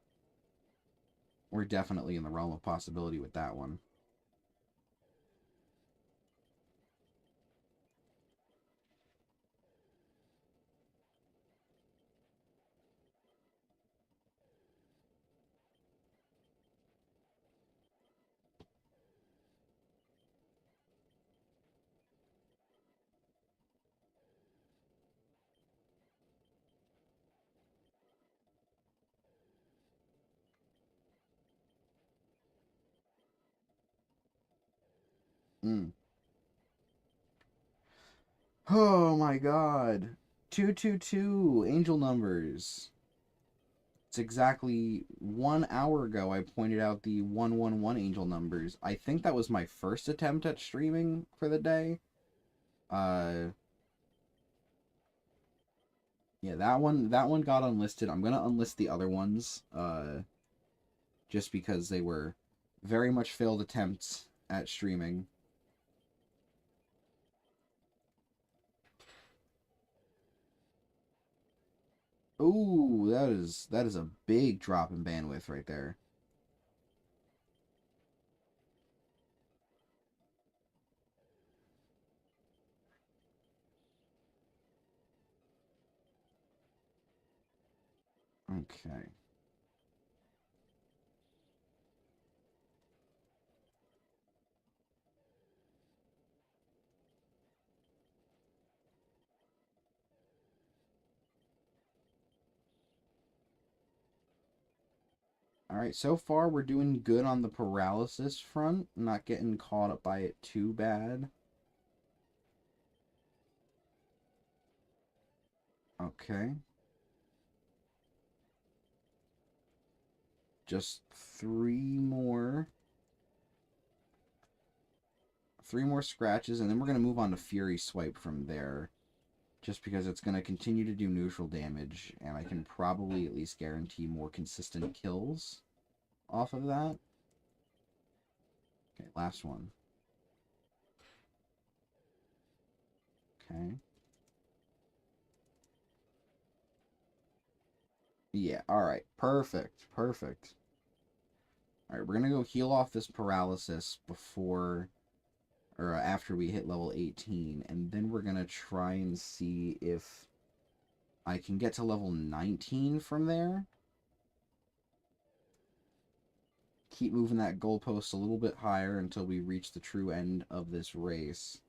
We're definitely in the realm of possibility with that one. Mm. Oh my god. 222 angel numbers. It's exactly 1 hour ago I pointed out the 111 angel numbers. I think that was my first attempt at streaming for the day. Uh yeah, that one got unlisted. I'm gonna unlist the other ones, just because they were very much failed attempts at streaming. Ooh, that is a big drop in bandwidth right there. Okay. Alright, so far we're doing good on the paralysis front. Not getting caught up by it too bad. Okay. Just three more scratches, and then we're going to move on to Fury Swipe from there. Just because it's going to continue to do neutral damage, and I can probably at least guarantee more consistent kills off of that. Okay, last one. Okay. Yeah, alright. Perfect. Perfect. Alright, we're going to go heal off this paralysis before, or after we hit level 18, and then we're going to try and see if I can get to level 19 from there. Keep moving that goalpost a little bit higher until we reach the true end of this race.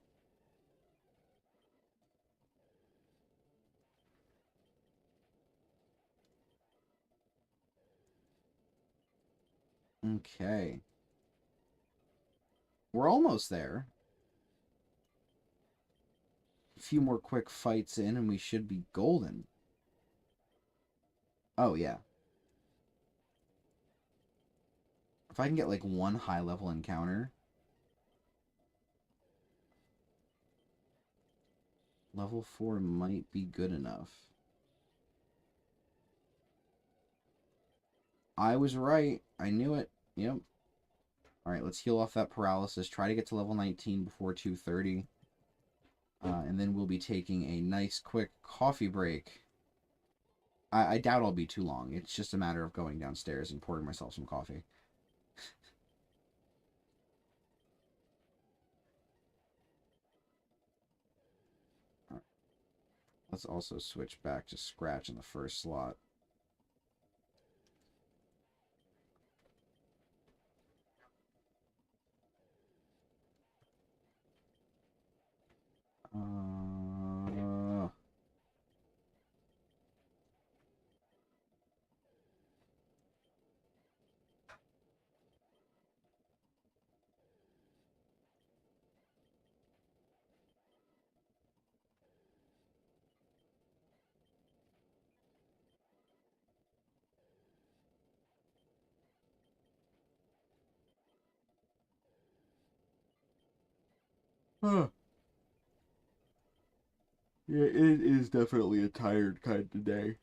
Okay. We're almost there. A few more quick fights in and we should be golden. Oh, yeah. If I can get like one high level encounter, level 4 might be good enough. I was right. I knew it. Yep. Alright, let's heal off that paralysis. Try to get to level 19 before 2:30. And then we'll be taking a nice quick coffee break. I doubt I'll be too long. It's just a matter of going downstairs and pouring myself some coffee. Right. Let's also switch back to Scratch in the first slot. Uh, huh. Yeah, it is definitely a tired kind of day.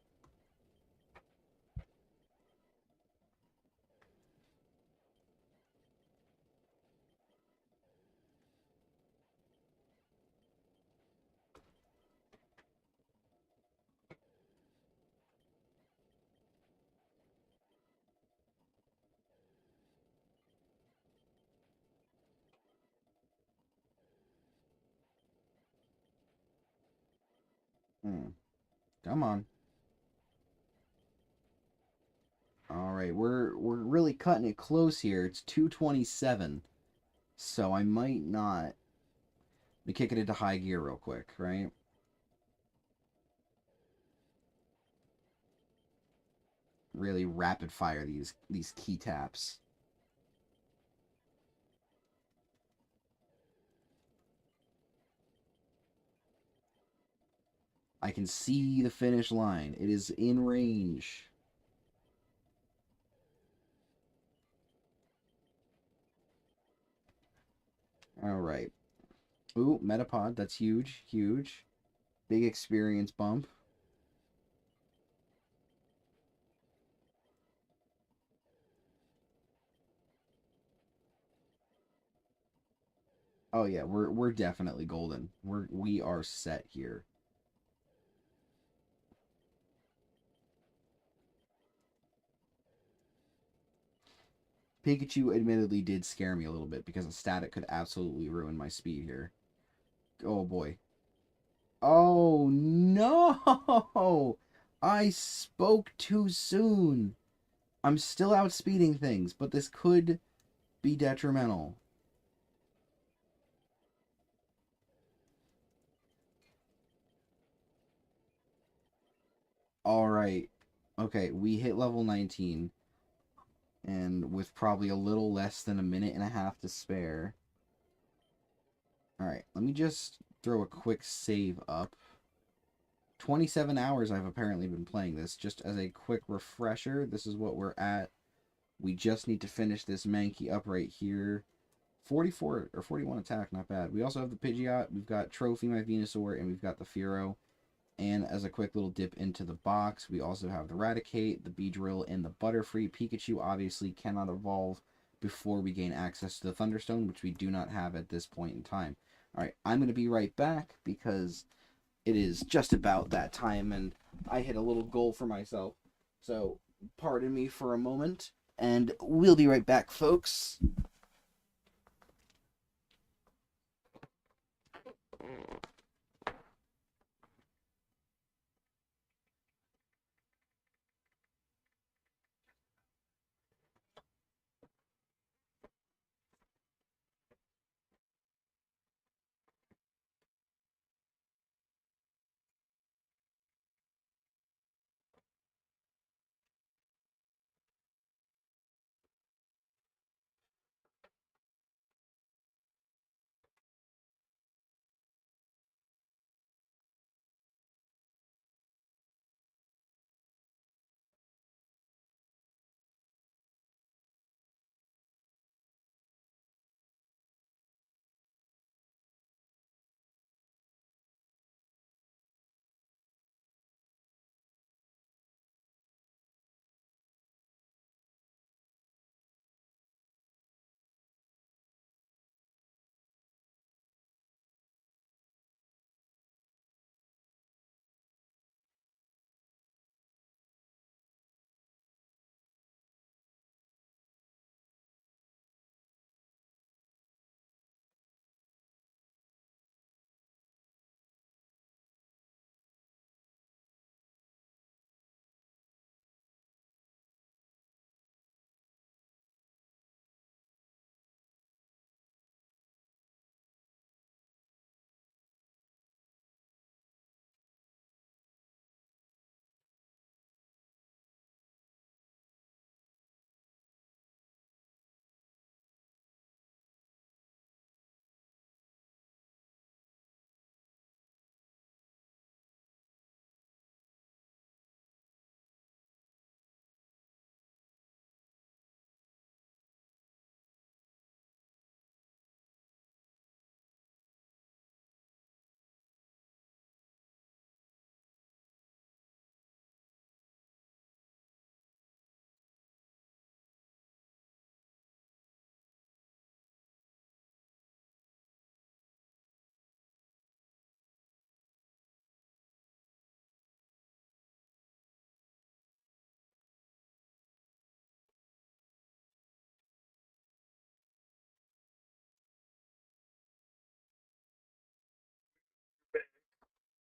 Hmm. Come on. All right, we're really cutting it close here. It's 2:27, so I might not be kicking it into high gear real quick, right? Really rapid fire these key taps. I can see the finish line. It is in range. All right. Ooh, Metapod. That's huge. Huge. Big experience bump. Oh yeah, we're definitely golden. We are set here. Pikachu admittedly did scare me a little bit because a static could absolutely ruin my speed here. Oh boy. Oh no! I spoke too soon. I'm still outspeeding things, but this could be detrimental. All right. Okay, we hit level 19, and with probably a little less than a minute and a half to spare. All right, let me just throw a quick save up. 27 hours I've apparently been playing this. Just as a quick refresher, this is what we're at. We just need to finish this Mankey up right here. 44 or 41 attack, not bad. We also have the Pidgeot, we've got Trophy, my Venusaur, and we've got the Fearow. And as a quick little dip into the box, we also have the Raticate, the Beedrill, and the Butterfree. Pikachu obviously cannot evolve before we gain access to the Thunderstone, which we do not have at this point in time. Alright, I'm going to be right back because it is just about that time and I hit a little goal for myself. So, pardon me for a moment, and we'll be right back, folks.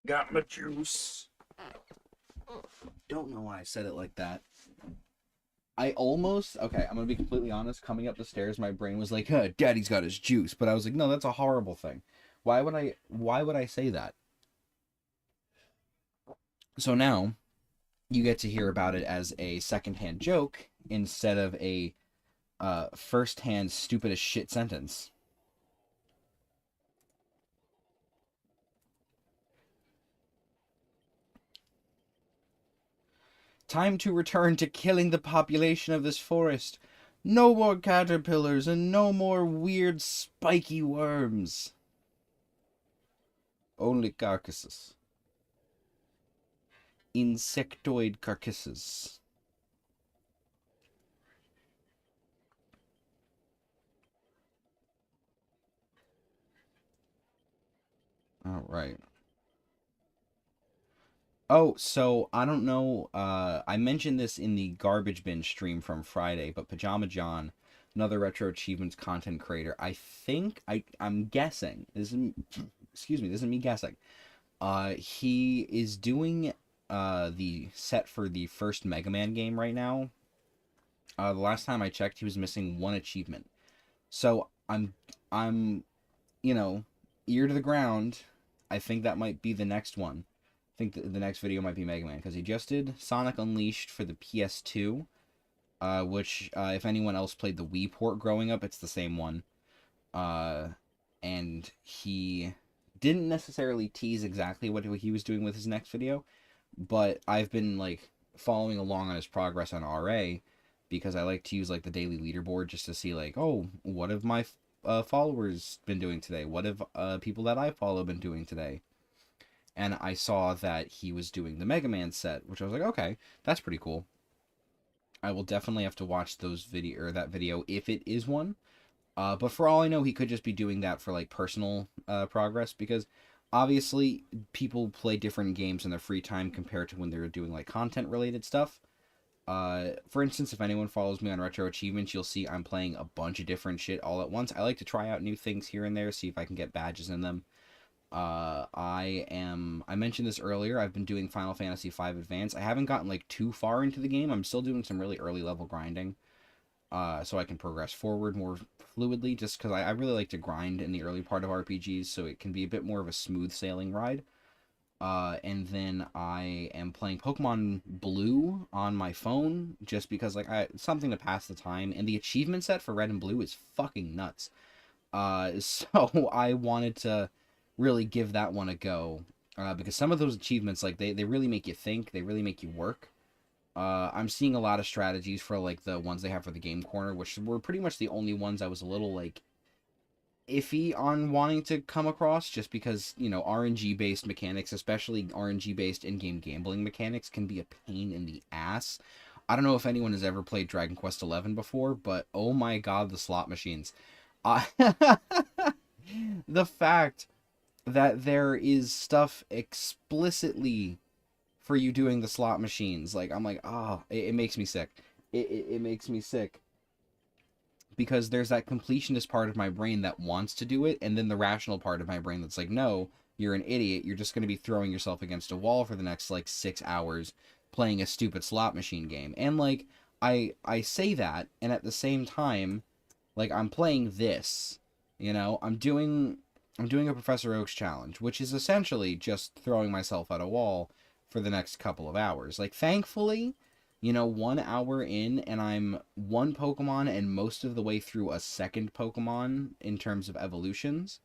Got my juice. Don't know why I said it like that. I almost, okay, I'm gonna be completely honest. Coming up the stairs, my brain was like, huh, Daddy's got his juice. But I was like, no, that's a horrible thing. Why would I say that? So now you get to hear about it as a secondhand joke instead of a first-hand stupid as shit sentence. Time to return to killing the population of this forest. No more caterpillars and no more weird spiky worms. Only carcasses. Insectoid carcasses. All right. Oh, so I don't know. I mentioned this in the garbage bin stream from Friday, but Pajama John, another Retro Achievements content creator, I think I'm guessing. This is excuse me. This is me guessing. He is doing the set for the first Mega Man game right now. The last time I checked, he was missing one achievement. So I'm you know, ear to the ground. I think that might be the next one. I think the next video might be Mega Man because he just did Sonic Unleashed for the PS2, which if anyone else played the Wii port growing up, it's the same one. Uh, and he didn't necessarily tease exactly what he was doing with his next video, but I've been like following along on his progress on RA because I like to use like the daily leaderboard just to see like, oh, what have my followers been doing today? What have people that I follow been doing today? And I saw that he was doing the Mega Man set, which I was like, okay, that's pretty cool. I will definitely have to watch that video if it is one. But for all I know, he could just be doing that for like personal progress because obviously people play different games in their free time compared to when they're doing like content related stuff. For instance, if anyone follows me on Retro Achievements, you'll see I'm playing a bunch of different shit all at once. I like to try out new things here and there, see if I can get badges in them. I mentioned this earlier. I've been doing Final Fantasy V Advance. I haven't gotten like too far into the game. I'm still doing some really early level grinding. So I can progress forward more fluidly, just because I really like to grind in the early part of RPGs, so it can be a bit more of a smooth sailing ride. And then I am playing Pokemon Blue on my phone, just because like something to pass the time, and the achievement set for Red and Blue is fucking nuts. So I wanted to really give that one a go, because some of those achievements, like they really make you think, they really make you work. I'm seeing a lot of strategies for like the ones they have for the game corner, which were pretty much the only ones I was a little like iffy on wanting to come across, just because RNG based mechanics, especially RNG based in-game gambling mechanics, can be a pain in the ass. I don't know if anyone has ever played Dragon Quest XI before, but oh my god, the slot machines. Uh, the fact that there is stuff explicitly for you doing the slot machines. Like, I'm like, it makes me sick. It makes me sick because there's that completionist part of my brain that wants to do it, and then the rational part of my brain that's like, no, you're an idiot. You're just going to be throwing yourself against a wall for the next like 6 hours playing a stupid slot machine game. And like, I say that, and at the same time, like I'm playing this, I'm doing a Professor Oak's challenge, which is essentially just throwing myself at a wall for the next couple of hours. Like, thankfully, 1 hour in, and I'm one Pokemon and most of the way through a second Pokemon in terms of evolutions.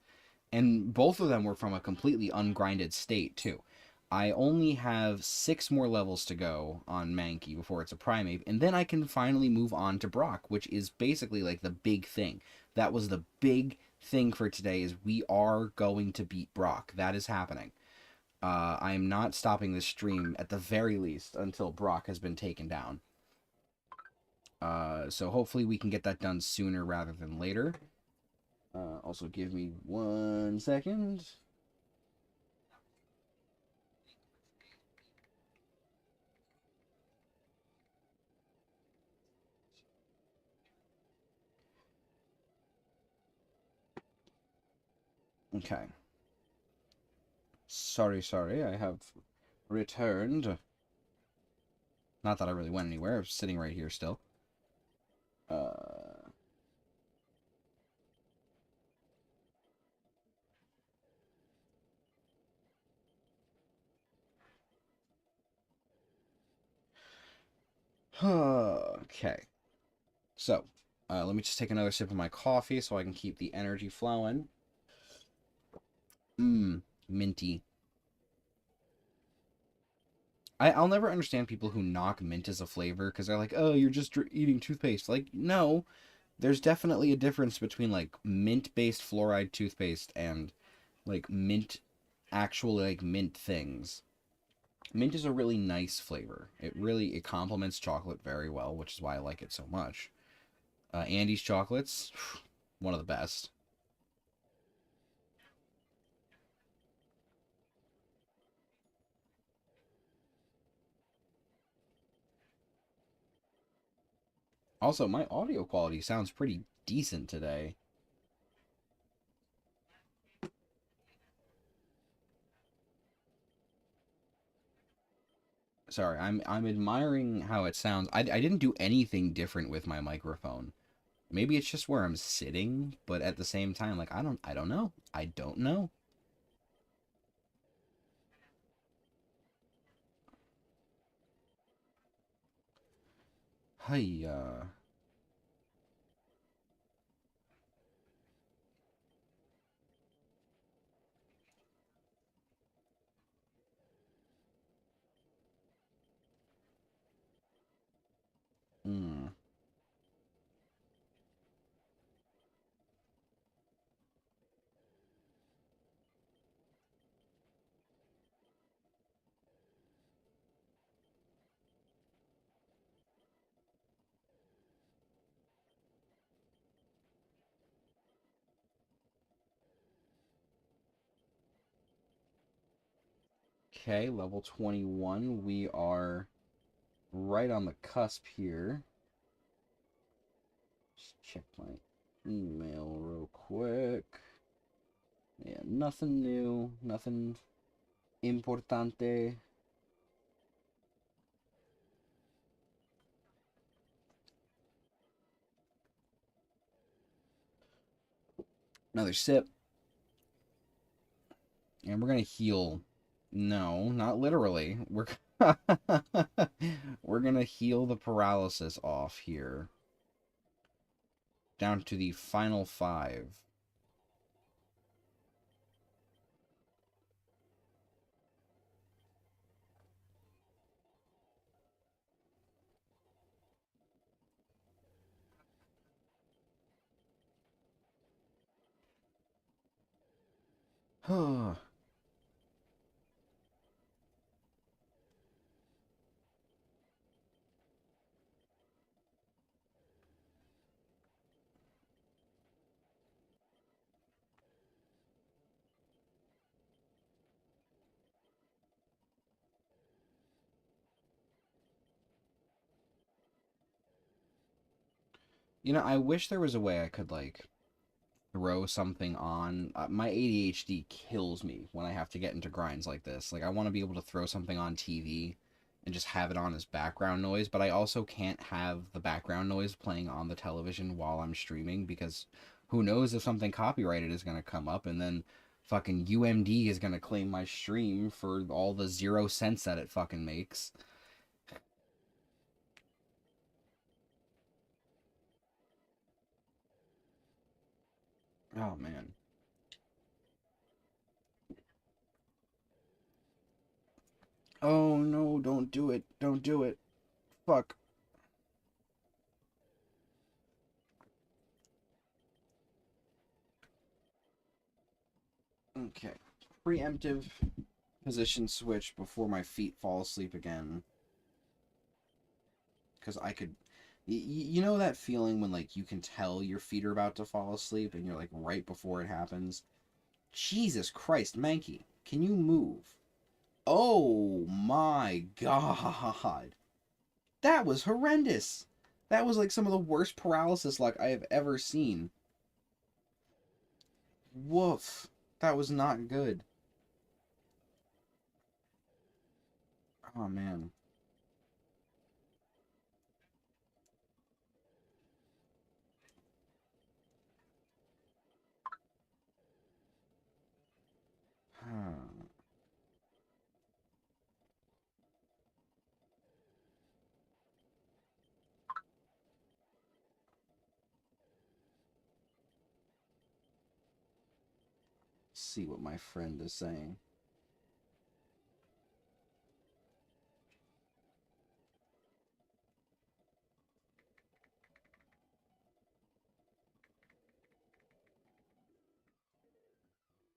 And both of them were from a completely ungrinded state, too. I only have 6 more levels to go on Mankey before it's a Primeape, and then I can finally move on to Brock, which is basically like the big thing. That was the big thing for today, is we are going to beat Brock. That is happening. I am not stopping this stream, at the very least, until Brock has been taken down. So hopefully we can get that done sooner rather than later. Also, give me 1 second. Okay. Sorry, I have returned. Not that I really went anywhere. I'm sitting right here still. Uh, okay. So, let me just take another sip of my coffee so I can keep the energy flowing. Mmm, minty. I'll never understand people who knock mint as a flavor because they're like, oh, you're just eating toothpaste. Like, no, there's definitely a difference between like mint-based fluoride toothpaste and like mint, actual like mint things. Mint is a really nice flavor. It complements chocolate very well, which is why I like it so much. Andy's chocolates, one of the best. Also, my audio quality sounds pretty decent today. Sorry, I'm admiring how it sounds. I didn't do anything different with my microphone. Maybe it's just where I'm sitting, but at the same time, like I don't know. I don't know. Hey, mm. Okay, level 21. We are right on the cusp here. Just check my email real quick. Yeah, nothing new, nothing importante. Another sip, and we're gonna heal. No, not literally. We're gonna heal the paralysis off here. Down to the final five. You know, I wish there was a way I could like throw something on. My ADHD kills me when I have to get into grinds like this. Like, I want to be able to throw something on TV and just have it on as background noise, but I also can't have the background noise playing on the television while I'm streaming because who knows if something copyrighted is going to come up and then fucking UMD is going to claim my stream for all the 0 cents that it fucking makes. Oh, man. Oh, no, don't do it. Don't do it. Fuck. Okay. Preemptive position switch before my feet fall asleep again. Because I could. You know that feeling when, like, you can tell your feet are about to fall asleep and you're, like, right before it happens? Jesus Christ, Mankey. Can you move? Oh my god. That was horrendous. That was, like, some of the worst paralysis luck I have ever seen. Woof. That was not good. Oh man. See what my friend is saying.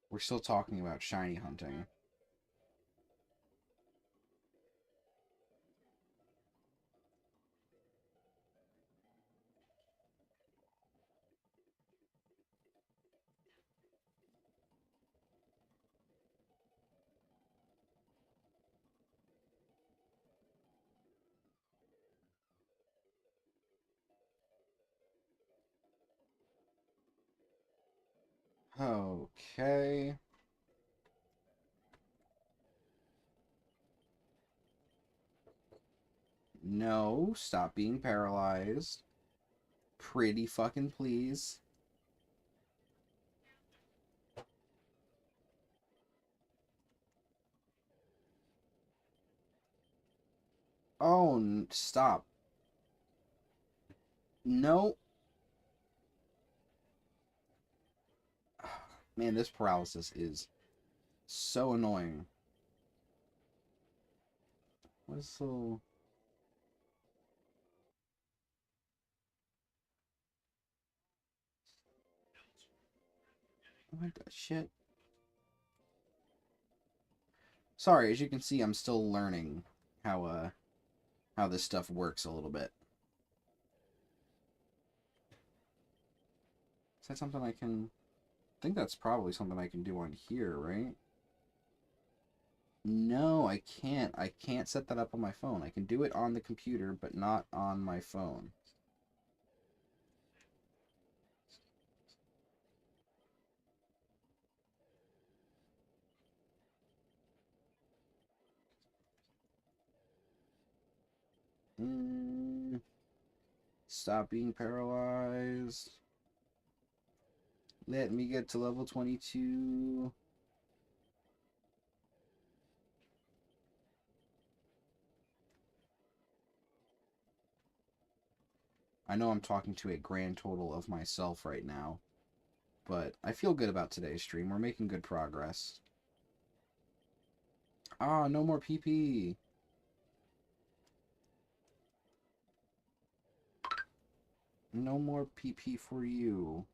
We're still talking about shiny hunting. Okay. No, stop being paralyzed. Pretty fucking please. Oh, stop. No. Man, this paralysis is so annoying. What is so... What the shit? Sorry, as you can see, I'm still learning how this stuff works a little bit. Is that something I can... I think that's probably something I can do on here, right? No, I can't. I can't set that up on my phone. I can do it on the computer, but not on my phone. Stop being paralyzed. Let me get to level 22. I know I'm talking to a grand total of myself right now, but I feel good about today's stream. We're making good progress. Ah, no more PP. No more PP for you.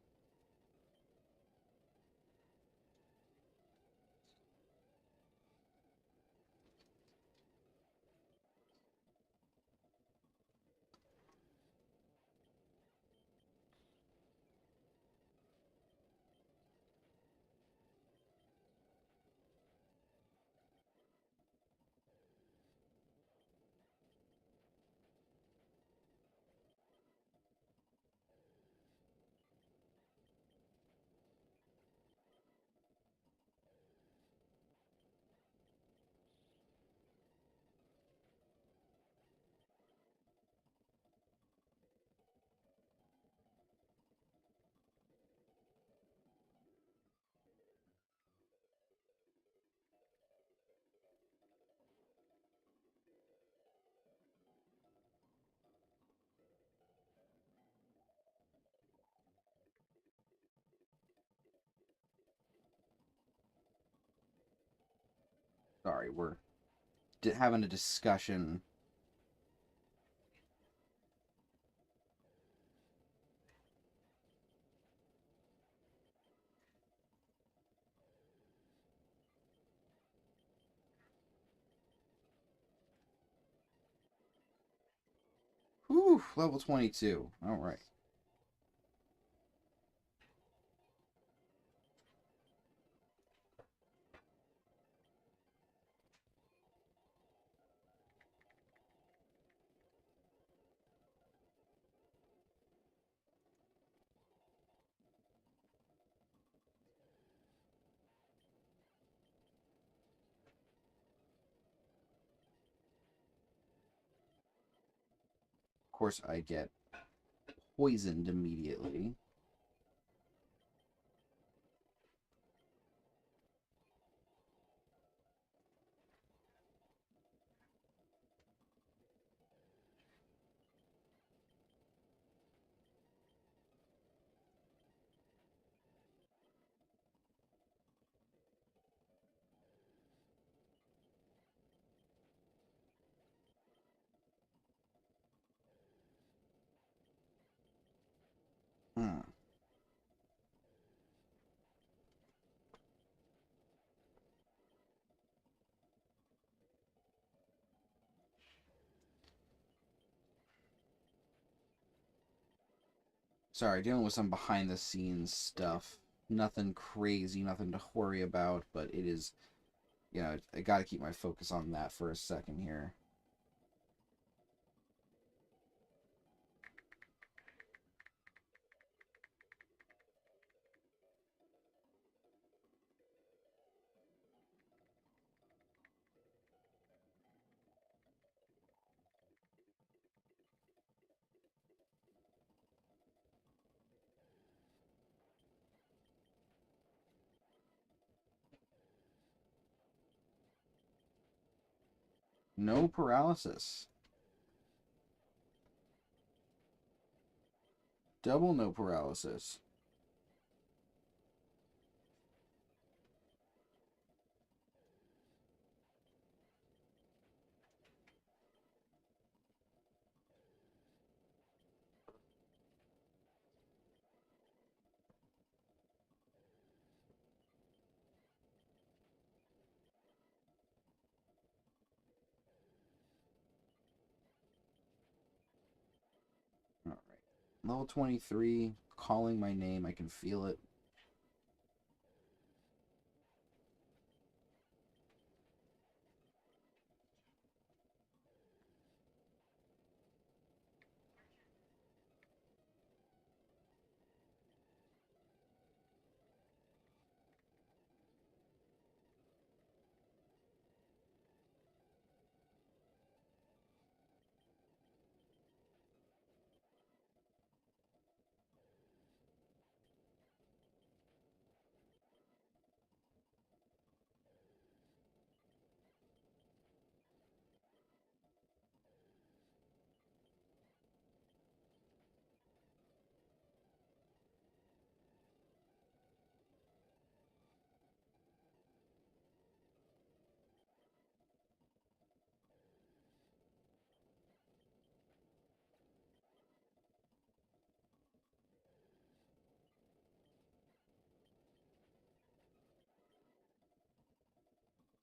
Sorry, we're having a discussion. Whew, level 22. All right. course, I get poisoned immediately. Hmm. Sorry, dealing with some behind the scenes stuff. Nothing crazy, nothing to worry about, but it is, you know, I gotta keep my focus on that for a second here. No paralysis. Double no paralysis. Alright. Level 23, calling my name, I can feel it.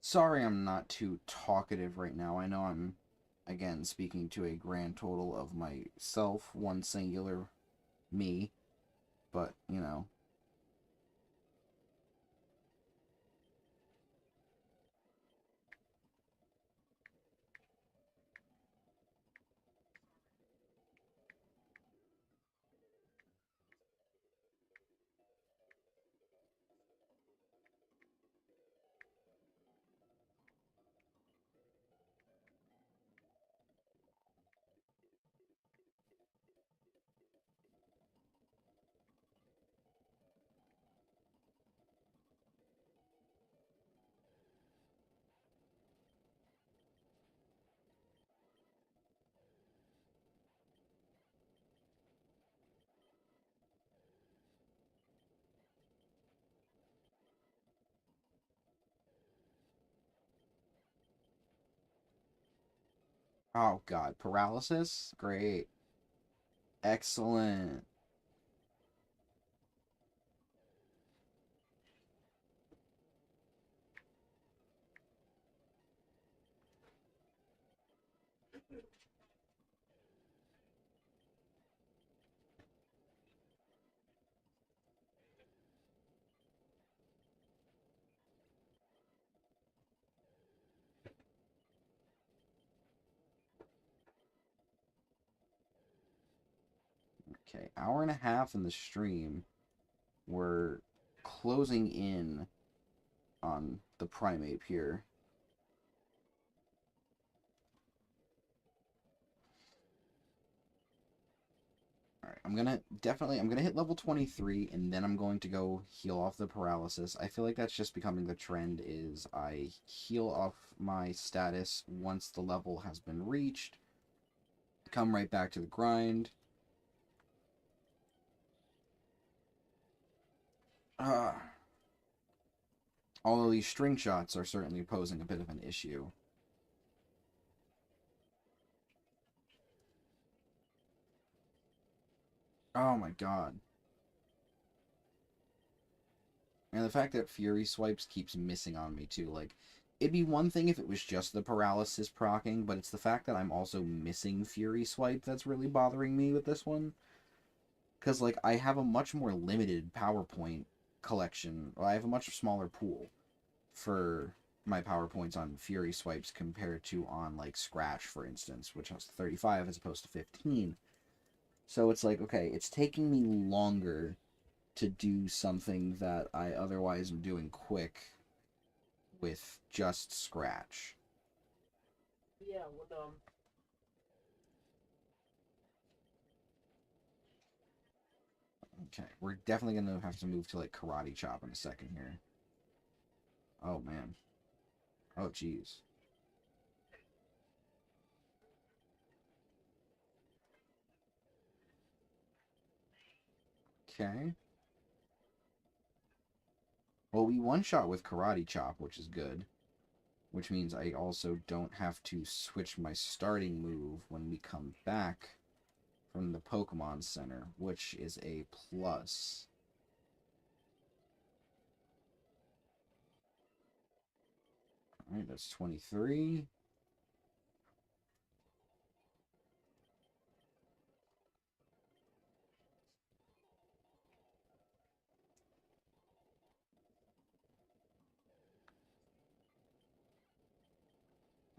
Sorry I'm not too talkative right now. I know I'm, again, speaking to a grand total of myself, one singular me, but, you know. Oh god, paralysis? Great. Excellent. Okay, hour and a half in the stream. We're closing in on the primate here. I'm gonna hit level 23, and then I'm going to go heal off the paralysis. I feel like that's just becoming the trend, is I heal off my status once the level has been reached, come right back to the grind. Although these string shots are certainly posing a bit of an issue. Oh my god. And the fact that Fury Swipes keeps missing on me too, like, it'd be one thing if it was just the paralysis proccing, but it's the fact that I'm also missing Fury Swipe that's really bothering me with this one. Because, like, I have a much more limited PowerPoint collection. Well, I have a much smaller pool for my PowerPoints on Fury Swipes compared to on, like, Scratch, for instance, which has 35 as opposed to 15. So it's like, okay, it's taking me longer to do something that I otherwise am doing quick with just Scratch. Yeah, Okay, we're definitely gonna have to move to like Karate Chop in a second here. Oh man. Oh jeez. Okay. Well, we one-shot with Karate Chop, which is good. Which means I also don't have to switch my starting move when we come back from the Pokemon Center, which is a plus. Alright, that's 23.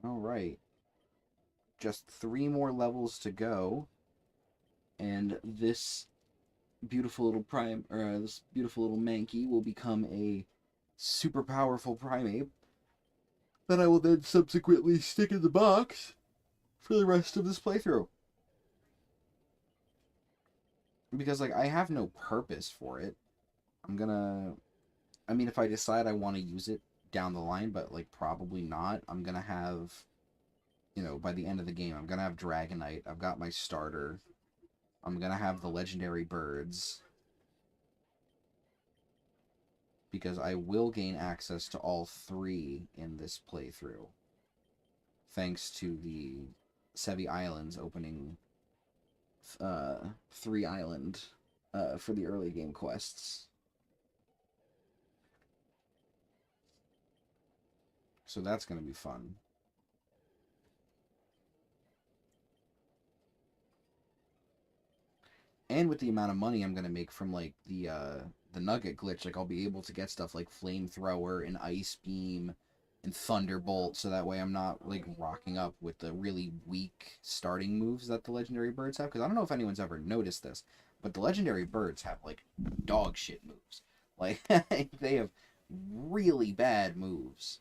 Alright. Just 3 more levels to go. And this beautiful little this beautiful little Mankey will become a super powerful Primeape that I will then subsequently stick in the box for the rest of this playthrough. Because, like, I have no purpose for it. I'm gonna... I mean, if I decide I want to use it down the line, but, like, probably not, I'm gonna have... You know, by the end of the game, I'm gonna have Dragonite. I've got my starter. I'm gonna have the legendary birds. Because I will gain access to all 3 in this playthrough. Thanks to the Sevi Islands opening 3 island for the early game quests. So that's going to be fun. And with the amount of money I'm going to make from, like, the Nugget glitch, like, I'll be able to get stuff like Flamethrower and Ice Beam and Thunderbolt, so that way I'm not, like, rocking up with the really weak starting moves that the Legendary Birds have. Because I don't know if anyone's ever noticed this, but the Legendary Birds have, like, dog shit moves. Like, they have really bad moves.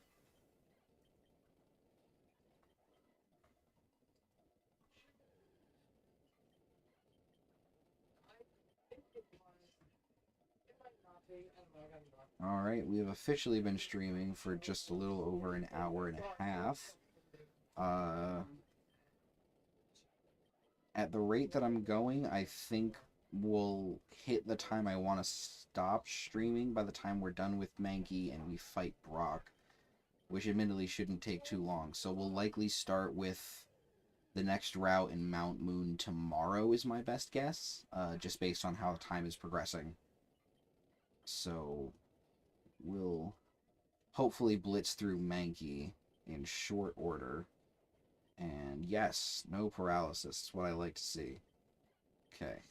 Alright, we have officially been streaming for just a little over an hour and a half. At the rate that I'm going, I think we'll hit the time I want to stop streaming by the time we're done with Mankey and we fight Brock, which admittedly shouldn't take too long. So we'll likely start with the next route in Mount Moon tomorrow is my best guess, just based on how time is progressing. So we'll hopefully blitz through Mankey in short order. And yes, no paralysis. That's what I like to see. Okay.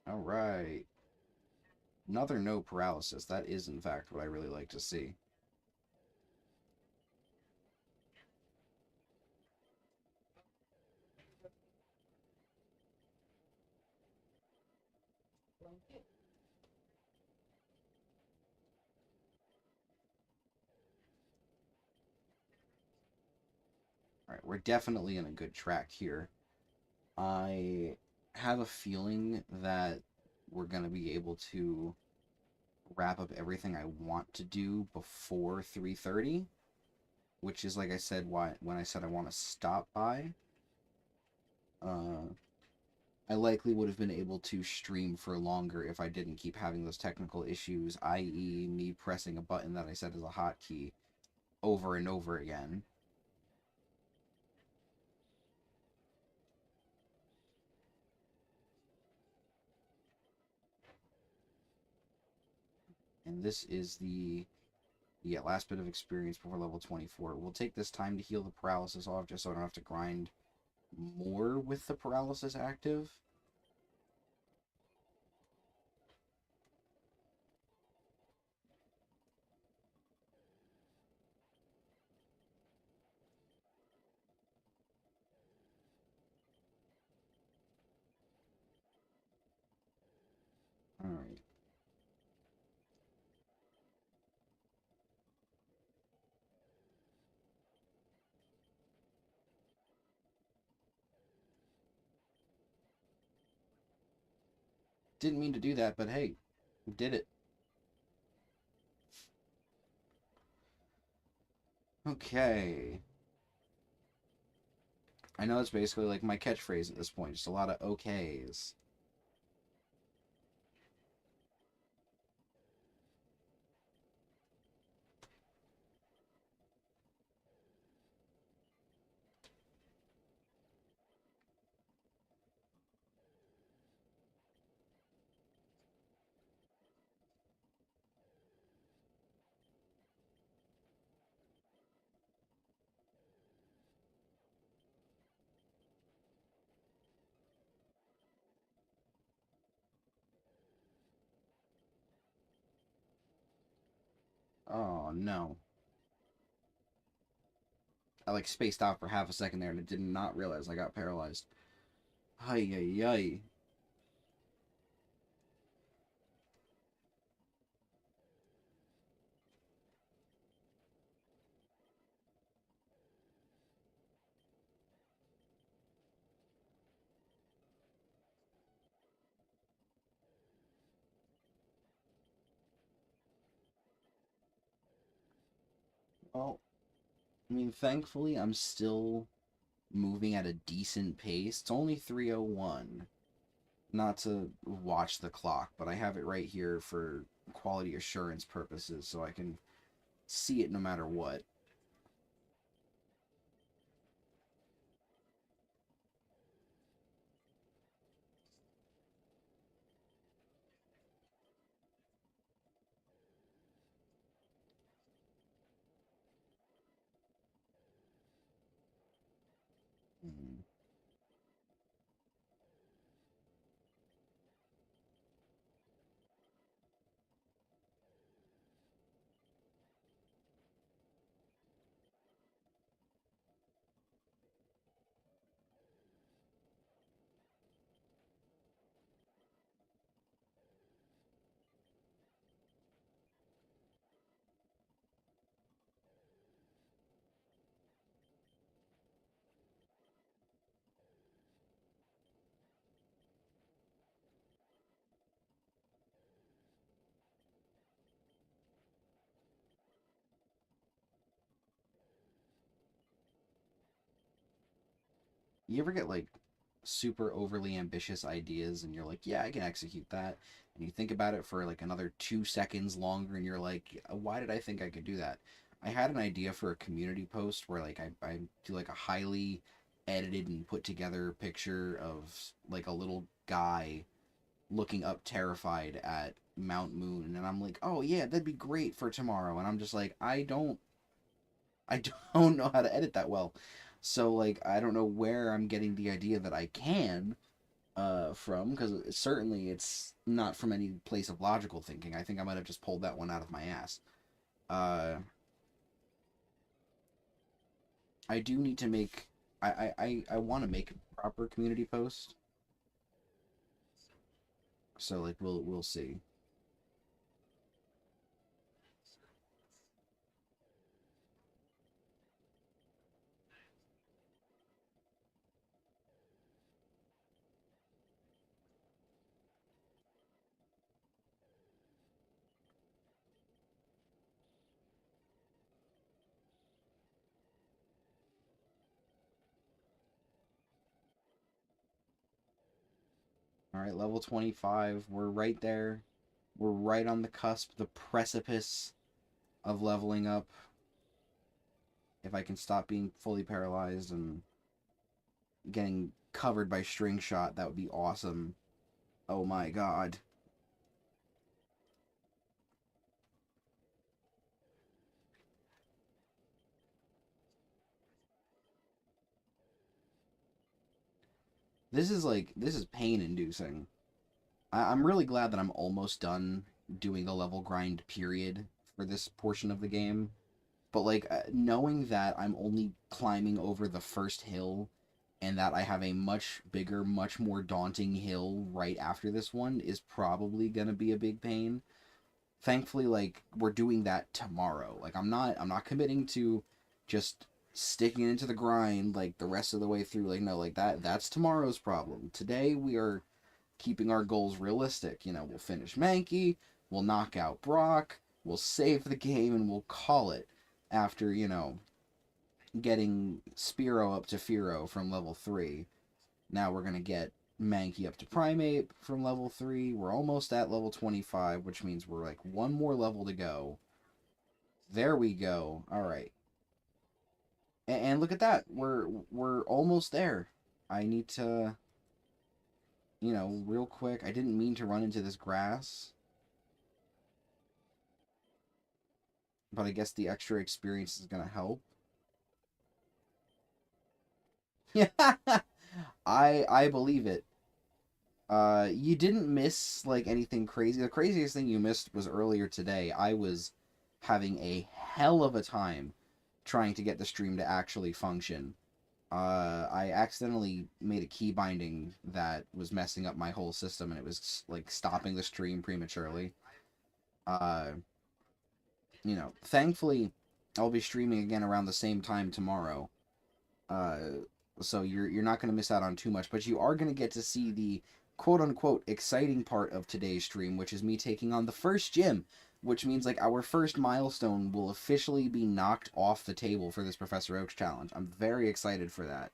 All right. Another no paralysis. That is, in fact, what I really like to see. All right, we're definitely in a good track here. I have a feeling that we're going to be able to wrap up everything I want to do before 3:30, which is, like I said, why when I said I want to stop by. I likely would have been able to stream for longer if I didn't keep having those technical issues, i.e. me pressing a button that I said is a hotkey over and over again. And this is the last bit of experience before level 24. We'll take this time to heal the paralysis off just so I don't have to grind more with the paralysis active. Alright. Didn't mean to do that, but hey, we did it. Okay. I know it's basically like my catchphrase at this point, just a lot of okays. Oh no. I like spaced out for half a second there and I did not realize I got paralyzed. Ay ay ay. Well, I mean, thankfully I'm still moving at a decent pace. It's only 3:01. Not to watch the clock, but I have it right here for quality assurance purposes so I can see it no matter what. Hmm. You ever get like super overly ambitious ideas and you're like, yeah, I can execute that. And you think about it for like another 2 seconds longer and you're like, why did I think I could do that? I had an idea for a community post where like I do like a highly edited and put together picture of like a little guy looking up terrified at Mount Moon, and I'm like, oh yeah, that'd be great for tomorrow. And I'm just like, I don't know how to edit that well. So like I don't know where I'm getting the idea that I can from, because certainly it's not from any place of logical thinking. I think I might have just pulled that one out of my ass. Uh I do need to make I want to make a proper community post. So like we'll see. All right, level 25. We're right there. We're right on the cusp, the precipice of leveling up. If I can stop being fully paralyzed and getting covered by string shot, that would be awesome. Oh my god. This is pain inducing. I'm really glad that I'm almost done doing the level grind period for this portion of the game. But like knowing that I'm only climbing over the first hill and that I have a much bigger, much more daunting hill right after this one is probably gonna be a big pain. Thankfully, like we're doing that tomorrow. Like I'm not committing to just sticking into the grind like the rest of the way through. Like no, like that's tomorrow's problem. Today we are keeping our goals realistic. You know, we'll finish Mankey, we'll knock out Brock, we'll save the game, and we'll call it after, you know, getting Spearow up to Fearow from level 3. Now we're going to get Mankey up to Primate from level 3. We're almost at level 25, which means we're like one more level to go. There we go. All right. And look at that. We're almost there. I need to, you know, real quick. I didn't mean to run into this grass, but I guess the extra experience is going to help. Yeah. I believe it. You didn't miss like anything crazy. The craziest thing you missed was earlier today. I was having a hell of a time trying to get the stream to actually function. I accidentally made a key binding that was messing up my whole system, and it was like stopping the stream prematurely. Uh, you know, thankfully, I'll be streaming again around the same time tomorrow. Uh, so you're not going to miss out on too much, but you are going to get to see the quote unquote exciting part of today's stream, which is me taking on the first gym, which means like our first milestone will officially be knocked off the table for this Professor Oaks challenge. I'm very excited for that.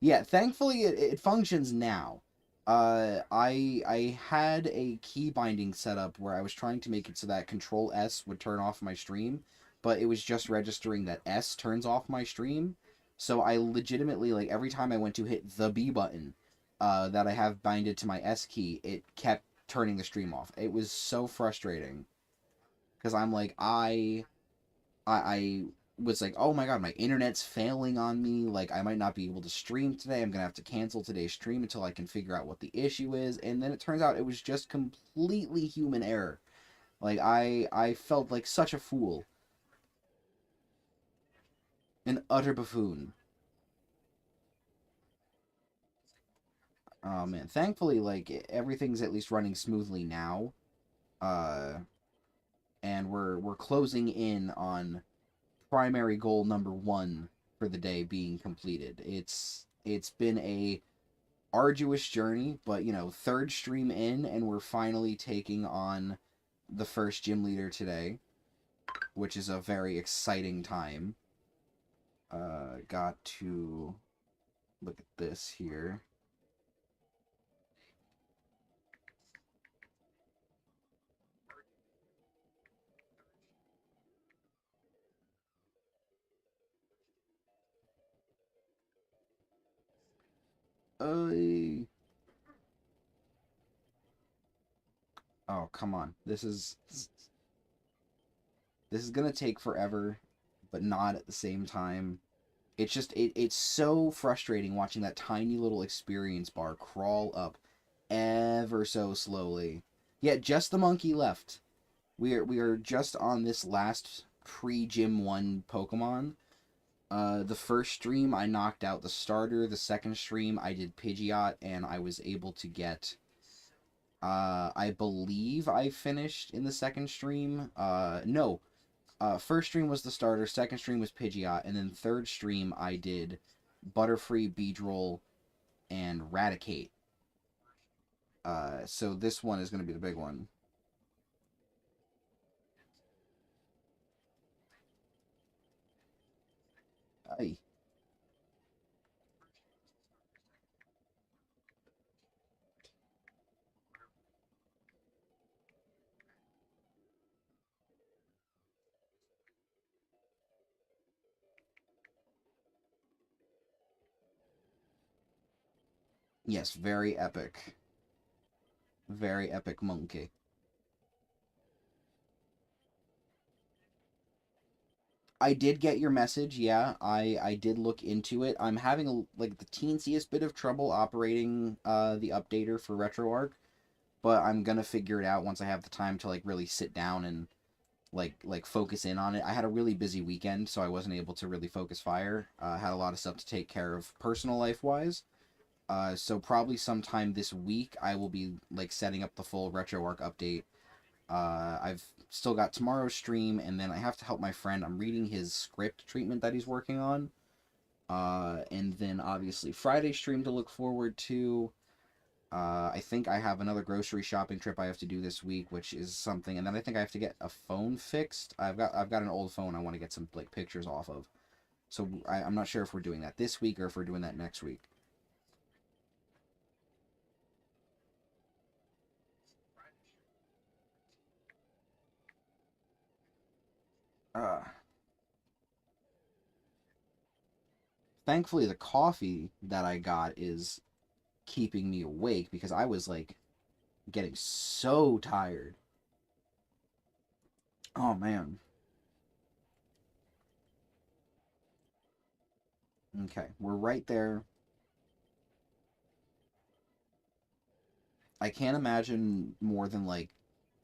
Yeah, thankfully it functions now. I had a key binding set up where I was trying to make it so that Control S would turn off my stream, but it was just registering that S turns off my stream. So I legitimately like every time I went to hit the B button, that I have binded to my S key, it kept turning the stream off. It was so frustrating because I'm like I was like, oh my god, my internet's failing on me. Like, I might not be able to stream today. I'm gonna have to cancel today's stream until I can figure out what the issue is. And then it turns out it was just completely human error. Like, I felt like such a fool, an utter buffoon. Oh man, thankfully, like everything's at least running smoothly now. Uh, and we're closing in on primary goal number 1 for the day being completed. It's been a arduous journey, but you know, third stream in, and we're finally taking on the first gym leader today, which is a very exciting time. Got to look at this here. Uh, oh, come on. This is gonna take forever, but not at the same time. It's just it's so frustrating watching that tiny little experience bar crawl up ever so slowly. Yeah, just the monkey left. We are just on this last pre-Gym 1 Pokemon. The first stream I knocked out the starter. The second stream I did Pidgeot, and I was able to get I believe I finished in the second stream. No. First stream was the starter, second stream was Pidgeot, and then third stream I did Butterfree, Beedrill, and Raticate. So this one is going to be the big one. Aye. Yes, very epic. Very epic monkey. I did get your message, yeah. I did look into it. I'm having like the teensiest bit of trouble operating the updater for RetroArch, but I'm gonna figure it out once I have the time to like really sit down and like focus in on it. I had a really busy weekend, so I wasn't able to really focus fire. Had a lot of stuff to take care of personal life wise. So probably sometime this week I will be like setting up the full RetroArch update. I've still got tomorrow's stream, and then I have to help my friend. I'm reading his script treatment that he's working on. And then obviously Friday stream to look forward to. I think I have another grocery shopping trip I have to do this week, which is something, and then I think I have to get a phone fixed. I've got an old phone I want to get some like pictures off of. So I'm not sure if we're doing that this week or if we're doing that next week. Uh, Thankfully the coffee that I got is keeping me awake because I was like getting so tired. Oh man. Okay, we're right there. I can't imagine more than like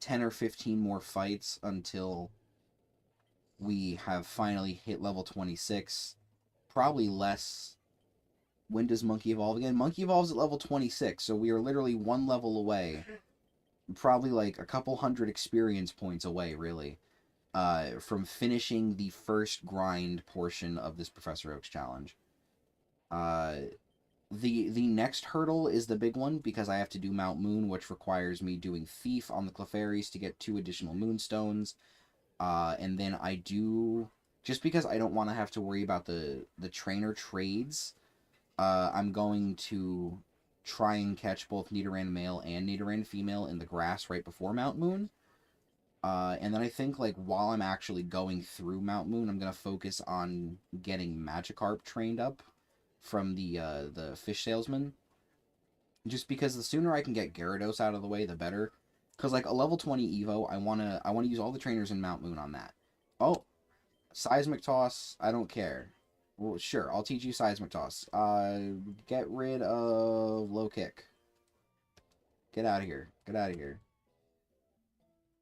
10 or 15 more fights until we have finally hit level 26. Probably less. When does Monkey evolve again? Monkey evolves at level 26, so we are literally one level away. Probably like a couple hundred experience points away, really, from finishing the first grind portion of this Professor Oak's challenge. The next hurdle is the big one because I have to do Mount Moon, which requires me doing Thief on the Clefairies to get 2 additional Moonstones. And then I do, just because I don't want to have to worry about the trainer trades, I'm going to try and catch both Nidoran male and Nidoran female in the grass right before Mount Moon. And then I think, like, while I'm actually going through Mount Moon, I'm going to focus on getting Magikarp trained up from the fish salesman. Just because the sooner I can get Gyarados out of the way, the better. Because, like, a level 20 Evo, I wanna use all the trainers in Mount Moon on that. Oh, Seismic Toss, I don't care. Well, sure, I'll teach you Seismic Toss. Get rid of Low Kick. Get out of here. Get out of here.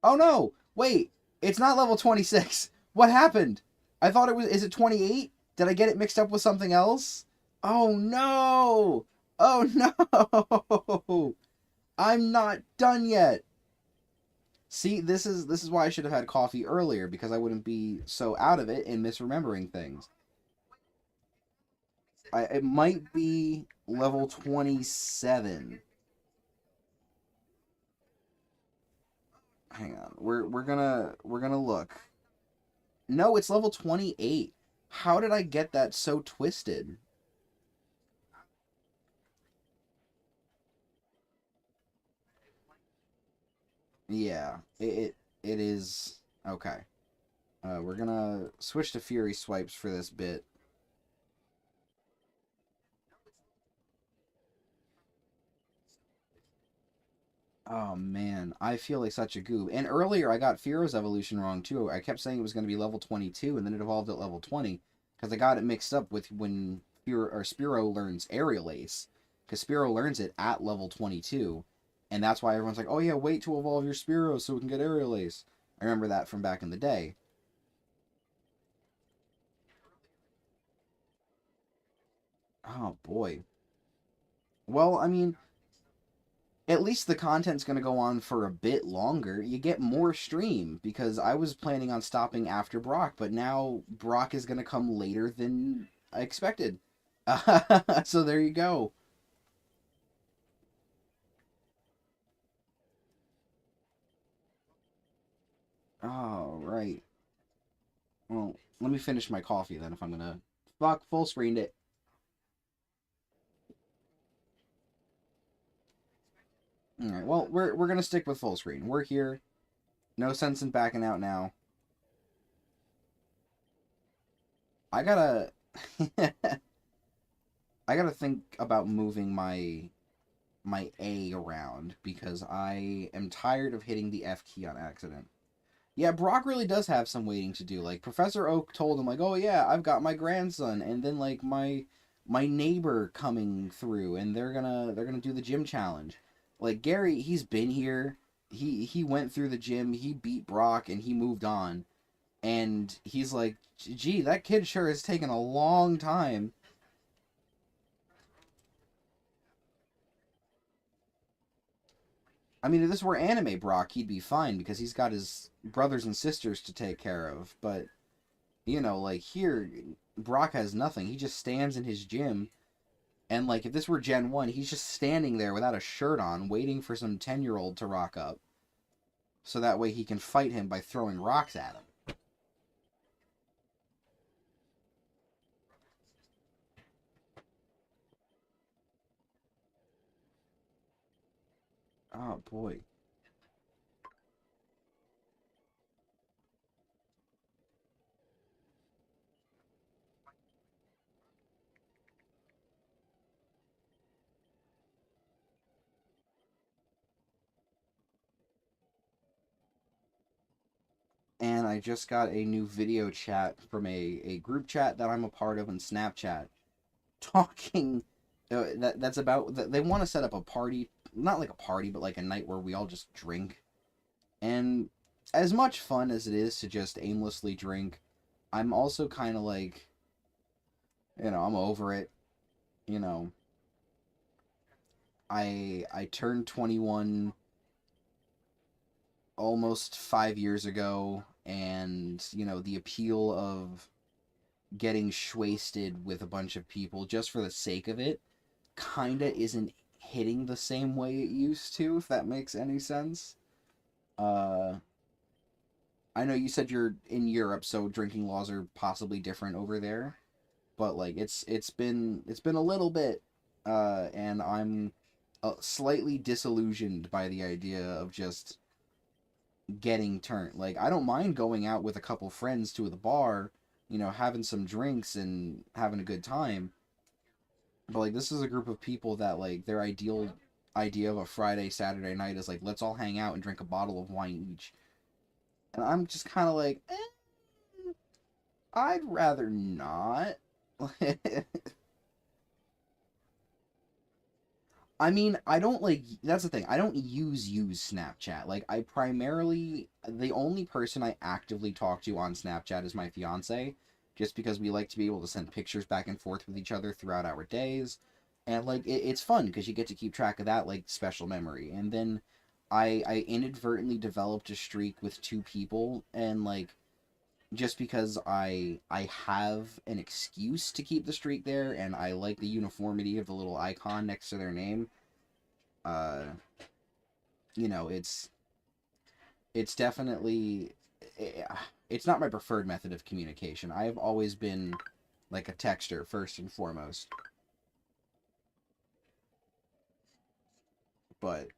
Oh no! Wait! It's not level 26! What happened? I thought it was... Is it 28? Did I get it mixed up with something else? Oh no! Oh no! I'm not done yet! See, this is why I should have had coffee earlier, because I wouldn't be so out of it and misremembering things. It might be level 27. Hang on. We're gonna look. No, it's level 28. How did I get that so twisted? Yeah, it is okay. We're gonna switch to Fury swipes for this bit. Oh man, I feel like such a goob. And earlier I got Fearo's evolution wrong too. I kept saying it was going to be level 22 and then it evolved at level 20 because I got it mixed up with when Spearow learns Aerial Ace, because Spearow learns it at level 22, and that's why everyone's like, "Oh yeah, wait to evolve your Spearow so we can get Aerial Ace." I remember that from back in the day. Oh boy. Well, I mean, at least the content's going to go on for a bit longer. You get more stream because I was planning on stopping after Brock, but now Brock is going to come later than I expected. So there you go. All right. Well, let me finish my coffee then if I'm going to fuck full screened it. All right. Well, we're going to stick with full screen. We're here. No sense in backing out now. I got to I got to think about moving my A around because I am tired of hitting the F key on accident. Yeah, Brock really does have some waiting to do. Like Professor Oak told him like, "Oh yeah, I've got my grandson," and then like my neighbor coming through and they're gonna do the gym challenge. Like Gary, he's been here. He went through the gym, he beat Brock and he moved on. And he's like, "Gee, that kid sure has taken a long time." I mean, if this were anime Brock, he'd be fine because he's got his brothers and sisters to take care of. But, like here, Brock has nothing. He just stands in his gym. And, like, if this were Gen 1, he's just standing there without a shirt on, waiting for some 10-year-old to rock up. So that way he can fight him by throwing rocks at him. Oh, boy. And I just got a new video chat from a group chat that I'm a part of in Snapchat talking that's about they want to set up a party, not like a party but like a night where we all just drink. And as much fun as it is to just aimlessly drink, I'm also kind of like, I'm over it. you know I turned 21 almost 5 years ago, and the appeal of getting wasted with a bunch of people just for the sake of it kinda isn't hitting the same way it used to, if that makes any sense. Uh, I know you said you're in Europe, so drinking laws are possibly different over there, but like it's been a little bit, and I'm slightly disillusioned by the idea of just getting turned. Like I don't mind going out with a couple friends to the bar, having some drinks and having a good time. But like this is a group of people that like their ideal idea of a Friday, Saturday night is like let's all hang out and drink a bottle of wine each. And I'm just kind of like, I'd rather not. I mean, I don't like that's the thing. I don't use Snapchat. Like I primarily the only person I actively talk to on Snapchat is my fiance, just because we like to be able to send pictures back and forth with each other throughout our days. And like it's fun because you get to keep track of that like special memory. And then I inadvertently developed a streak with two people, and like just because I have an excuse to keep the streak there and I like the uniformity of the little icon next to their name. uh it's definitely eh, it's not my preferred method of communication. I've always been like a texter first and foremost, but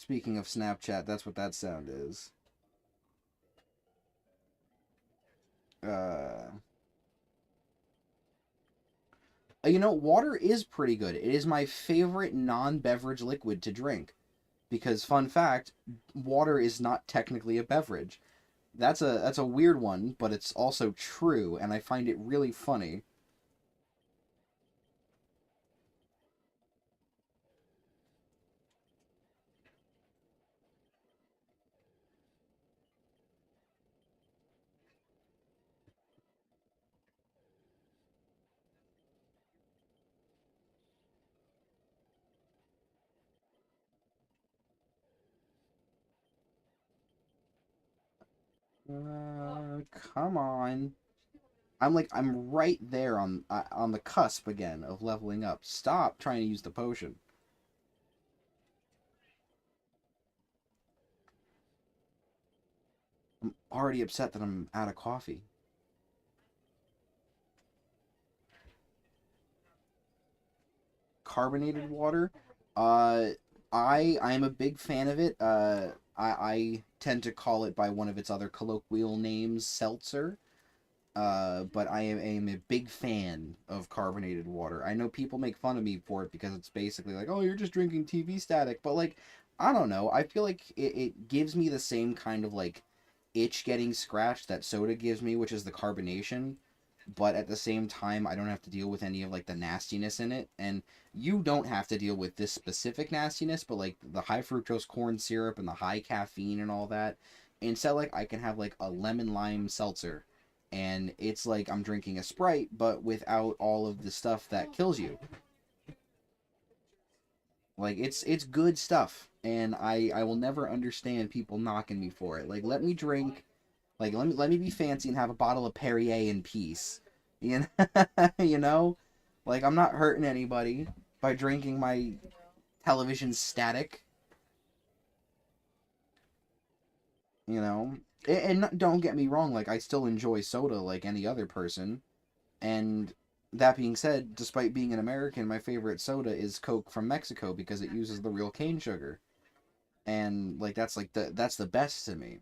Speaking of Snapchat, that's what that sound is. You know, water is pretty good. It is my favorite non-beverage liquid to drink. Because, fun fact, water is not technically a beverage. That's a weird one, but it's also true, and I find it really funny. Come on. I'm right there on the cusp again of leveling up. Stop trying to use the potion. I'm already upset that I'm out of coffee. Carbonated water. Uh, I'm a big fan of it. I tend to call it by one of its other colloquial names, seltzer. But I am a big fan of carbonated water. I know people make fun of me for it because it's basically like, oh, you're just drinking TV static. But like, I don't know. I feel like it gives me the same kind of like itch getting scratched that soda gives me, which is the carbonation. But at the same time, I don't have to deal with any of like the nastiness in it. And you don't have to deal with this specific nastiness, but like the high fructose corn syrup and the high caffeine and all that. Instead, like I can have like a lemon lime seltzer, and it's like I'm drinking a Sprite, but without all of the stuff that kills you. Like it's good stuff, and I will never understand people knocking me for it. Like let me drink, like let me be fancy and have a bottle of Perrier in peace. You know, you know, like I'm not hurting anybody by drinking my television static. You know, and don't get me wrong, like I still enjoy soda like any other person. And that being said, despite being an American, my favorite soda is Coke from Mexico because it uses the real cane sugar. And like that's the best to me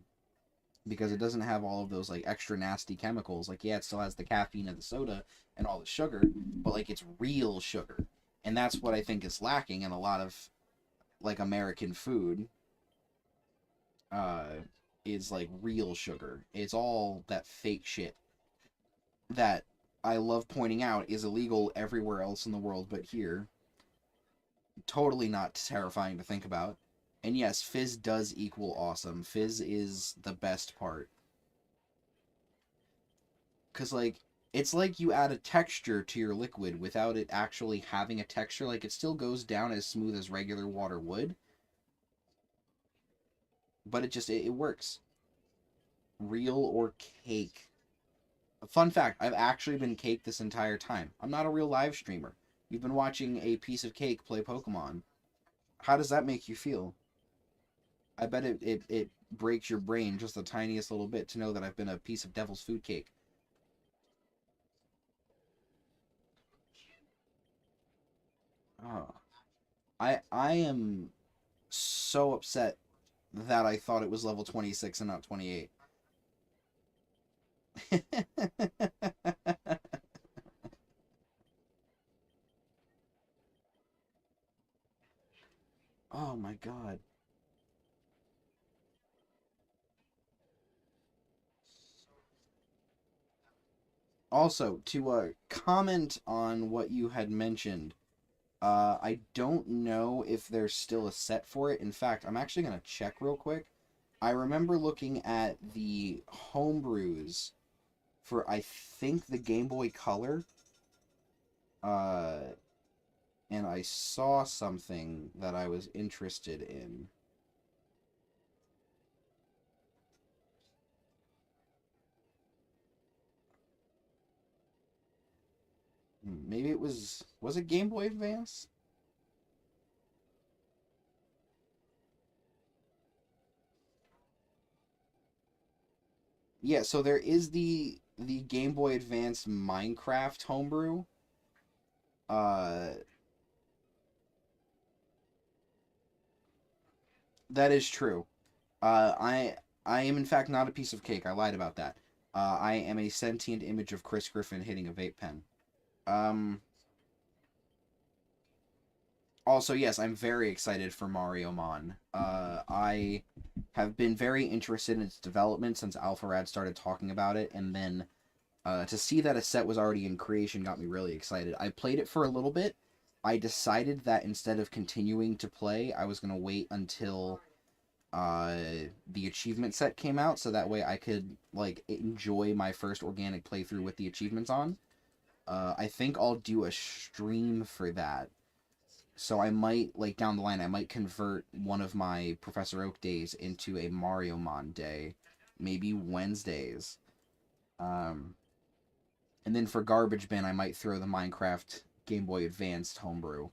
because it doesn't have all of those like extra nasty chemicals. Like yeah, it still has the caffeine of the soda and all the sugar, but like it's real sugar. And that's what I think is lacking in a lot of like American food. Uh is like real sugar. It's all that fake shit that I love pointing out is illegal everywhere else in the world but here. Totally not terrifying to think about. And yes, fizz does equal awesome. Fizz is the best part. Because, like, it's like you add a texture to your liquid without it actually having a texture. Like, it still goes down as smooth as regular water would, but it works. Real or cake. A fun fact, I've actually been cake this entire time. I'm not a real live streamer. You've been watching a piece of cake play Pokemon. How does that make you feel? I bet it breaks your brain just the tiniest little bit to know that I've been a piece of devil's food cake. Oh, I am so upset that I thought it was level 26 and not 28. Oh my god. Also, to comment on what you had mentioned, I don't know if there's still a set for it. In fact, I'm actually going to check real quick. I remember looking at the homebrews for, I think, the Game Boy Color, uh, and I saw something that I was interested in. Maybe it was it Game Boy Advance? Yeah, so there is the Game Boy Advance Minecraft homebrew. Uh That is true. I am in fact not a piece of cake. I lied about that. I am a sentient image of Chris Griffin hitting a vape pen. Um. Also, yes, I'm very excited for Mario Mon. I have been very interested in its development since Alpharad started talking about it, and then to see that a set was already in creation got me really excited. I played it for a little bit. I decided that instead of continuing to play, I was gonna wait until the achievement set came out, so that way I could like enjoy my first organic playthrough with the achievements on. I think I'll do a stream for that. So I might, like, down the line, I might convert one of my Professor Oak days into a Mario Mon day. Maybe Wednesdays. Um, and then for Garbage Bin, I might throw the Minecraft Game Boy Advanced homebrew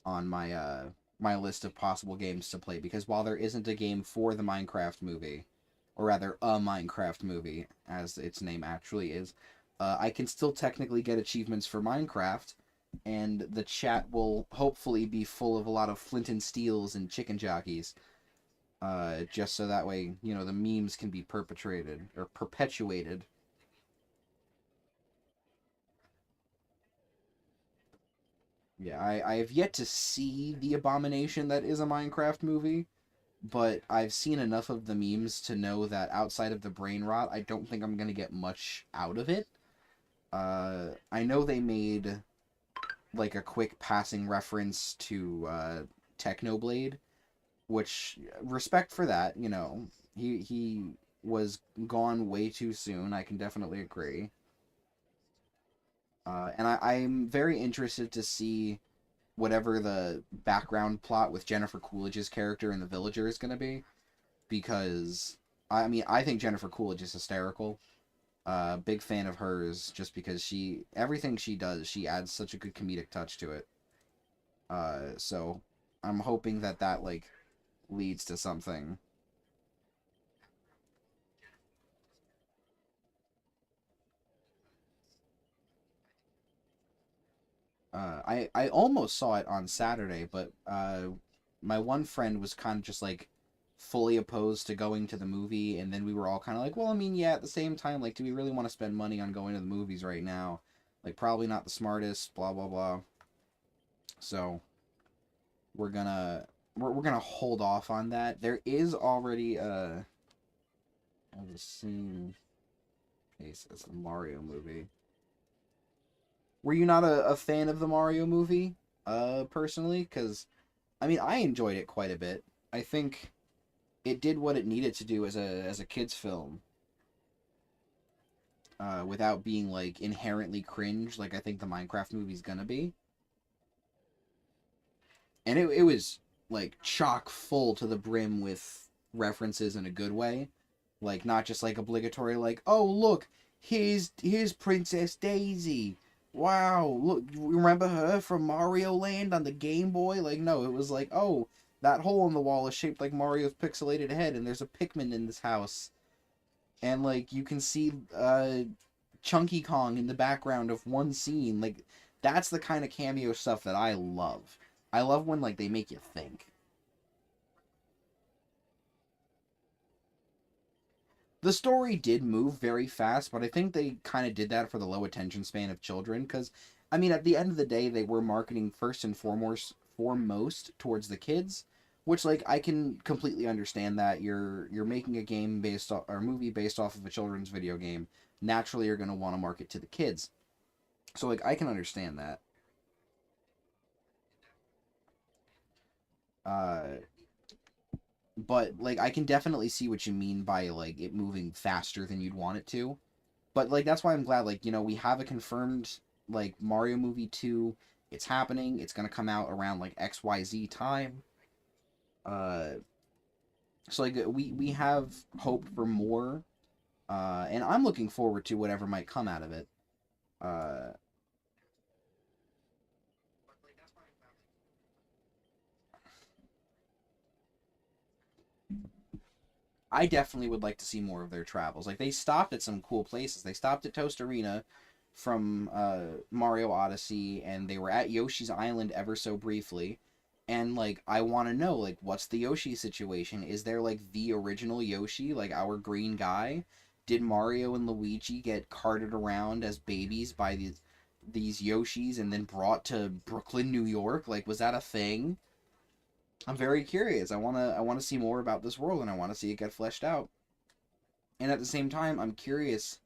on my list of possible games to play. Because while there isn't a game for the Minecraft movie, or rather, a Minecraft movie, as its name actually is, I can still technically get achievements for Minecraft, and the chat will hopefully be full of a lot of flint and steels and chicken jockeys, just so that way, you know, the memes can be perpetrated, or perpetuated. Yeah, I have yet to see the abomination that is a Minecraft movie, but I've seen enough of the memes to know that outside of the brain rot, I don't think I'm going to get much out of it. I know they made like a quick passing reference to Technoblade, which respect for that. You know, he was gone way too soon. I can definitely agree. And I'm very interested to see whatever the background plot with Jennifer Coolidge's character in The Villager is going to be, because I mean I think Jennifer Coolidge is hysterical. Big fan of hers just because she everything she does, she adds such a good comedic touch to it. So I'm hoping that that like leads to something. I almost saw it on Saturday, but my one friend was kind of just like fully opposed to going to the movie, and then we were all kind of like, well, I mean, yeah, at the same time, like, do we really want to spend money on going to the movies right now? Like, probably not the smartest, blah blah blah. So we're gonna we're gonna hold off on that. There is already I was seeing it's a Mario movie. Were you not a fan of the Mario movie, personally? Because I mean, I enjoyed it quite a bit. I think it did what it needed to do as a kids film, without being like inherently cringe, like I think the Minecraft movie's gonna be. And it was like chock full to the brim with references in a good way, like not just like obligatory, like, oh look, here's Princess Daisy. Wow, look, remember her from Mario Land on the Game Boy? Like, no, it was like, oh, that hole in the wall is shaped like Mario's pixelated head, and there's a Pikmin in this house, and like you can see Chunky Kong in the background of one scene. Like, that's the kind of cameo stuff that I love. I love when like they make you think. The story did move very fast, but I think they kind of did that for the low attention span of children. Because, I mean, at the end of the day, they were marketing first and foremost towards the kids, which like I can completely understand that you're making a game based off, or a movie based off of a children's video game. Naturally, you're gonna want to market to the kids. So like I can understand that. Uh, but like I can definitely see what you mean by like it moving faster than you'd want it to. But like that's why I'm glad, like, you know, we have a confirmed like Mario movie 2. It's happening. It's going to come out around like XYZ time. Uh so like we have hope for more, and I'm looking forward to whatever might come out of it. Uh I definitely would like to see more of their travels. Like they stopped at some cool places. They stopped at Toast Arena from Mario Odyssey, and they were at Yoshi's Island ever so briefly. And, like, I want to know, like, what's the Yoshi situation? Is there, like, the original Yoshi, like, our green guy? Did Mario and Luigi get carted around as babies by these Yoshis and then brought to Brooklyn, New York? Like, was that a thing? I'm very curious. I wanna see more about this world, and I want to see it get fleshed out. And at the same time, I'm curious,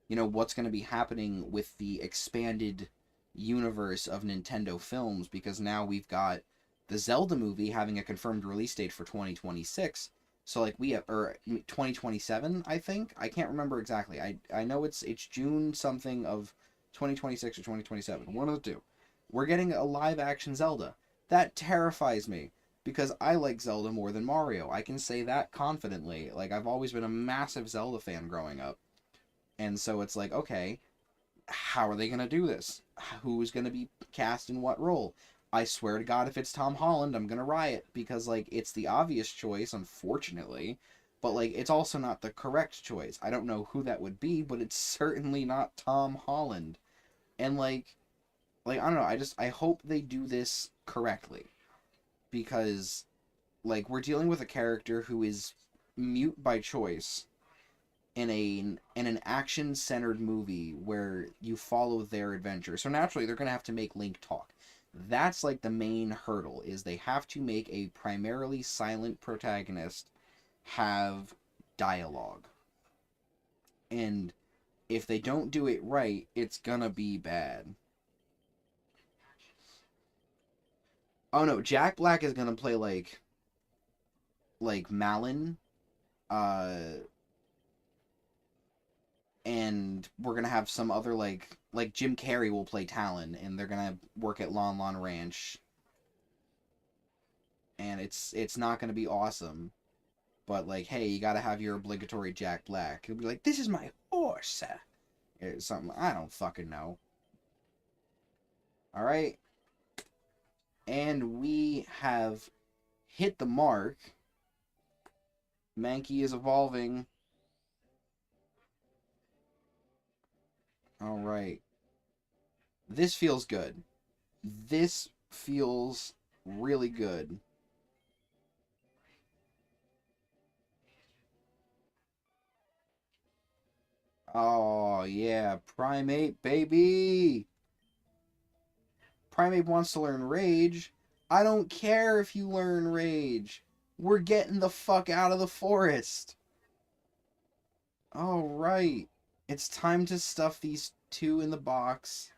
what's going to be happening with the expanded universe of Nintendo films, because now we've got the Zelda movie having a confirmed release date for 2026. So, like, we have, or 2027, I think. I can't remember exactly. I know it's June something of 2026 or 2027. One of the two. We're getting a live action Zelda. That terrifies me because I like Zelda more than Mario. I can say that confidently. Like, I've always been a massive Zelda fan growing up. And so it's like, okay, how are they going to do this? Who's going to be cast in what role? I swear to God, if it's Tom Holland, I'm going to riot because, like, it's the obvious choice, unfortunately. But, like, it's also not the correct choice. I don't know who that would be, but it's certainly not Tom Holland. And, I don't know. I hope they do this correctly because, like, we're dealing with a character who is mute by choice in an action centered movie where you follow their adventure. So naturally they're gonna have to make Link talk. That's like the main hurdle, is they have to make a primarily silent protagonist have dialogue. And if they don't do it right, it's gonna be bad. Oh no, Jack Black is gonna play like Malin, uh and we're gonna have some other like Jim Carrey will play Talon, and they're gonna work at Lon Lon Ranch, and it's not gonna be awesome, but like, hey, you gotta have your obligatory Jack Black. He'll be like, "This is my horse," or something. I don't fucking know. All right, and we have hit the mark. Mankey is evolving. All right, this feels good. This feels really good. Oh, yeah. Primate, baby! Primate wants to learn Rage. I don't care if you learn Rage. We're getting the fuck out of the forest. Alright. It's time to stuff these two in the box.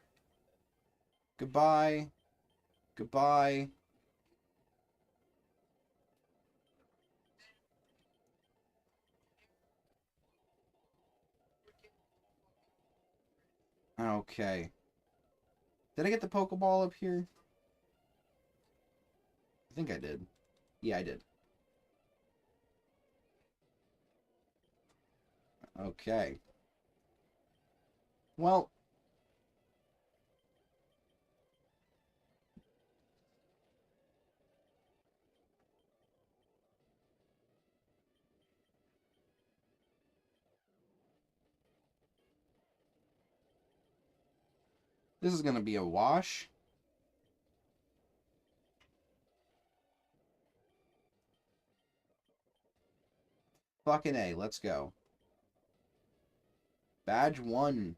Goodbye. Goodbye. Okay. Did I get the Pokeball up here? I think I did. Yeah, I did. Okay. Well, this is gonna be a wash. Fucking A, let's go. Badge 1.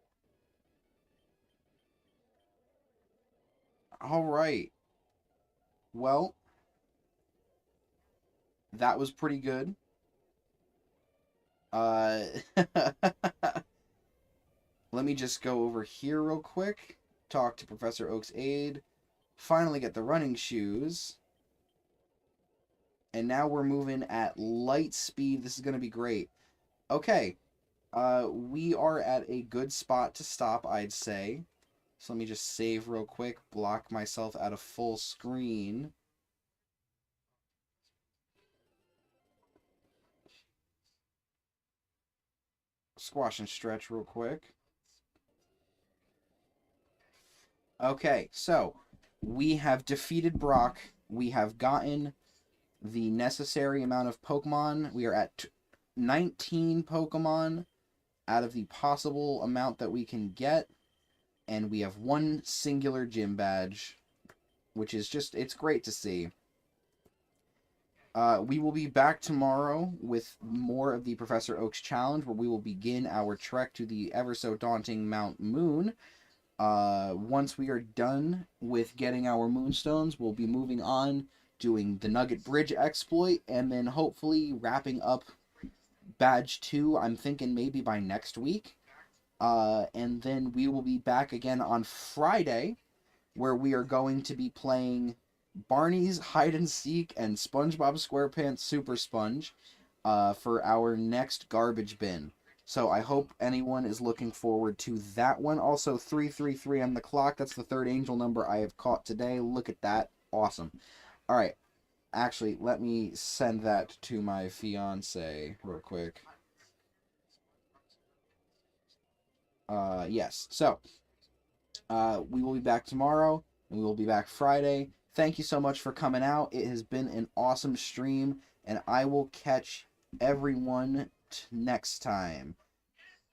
Alright. Well, that was pretty good. Uh, let me just go over here real quick. Talk to Professor Oak's aide. Finally get the running shoes. And now we're moving at light speed. This is going to be great. Okay. We are at a good spot to stop, I'd say. So let me just save real quick. Block myself out of full screen. Squash and stretch real quick. Okay, so we have defeated Brock. We have gotten the necessary amount of Pokemon. We are at 19 Pokemon out of the possible amount that we can get. And we have one singular gym badge, which is just, it's great to see. We will be back tomorrow with more of the Professor Oak's challenge, where we will begin our trek to the ever so daunting Mount Moon. Once we are done with getting our moonstones, we'll be moving on, doing the Nugget Bridge exploit, and then hopefully wrapping up Badge 2, I'm thinking maybe by next week. And then we will be back again on Friday, where we are going to be playing Barney's Hide and Seek and SpongeBob SquarePants Super Sponge for our next garbage bin. So I hope anyone is looking forward to that one. Also, 333 on the clock. That's the third angel number I have caught today. Look at that. Awesome. All right. Actually, let me send that to my fiance real quick. Yes. So, we will be back tomorrow, and we will be back Friday. Thank you so much for coming out. It has been an awesome stream, and I will catch everyone next time.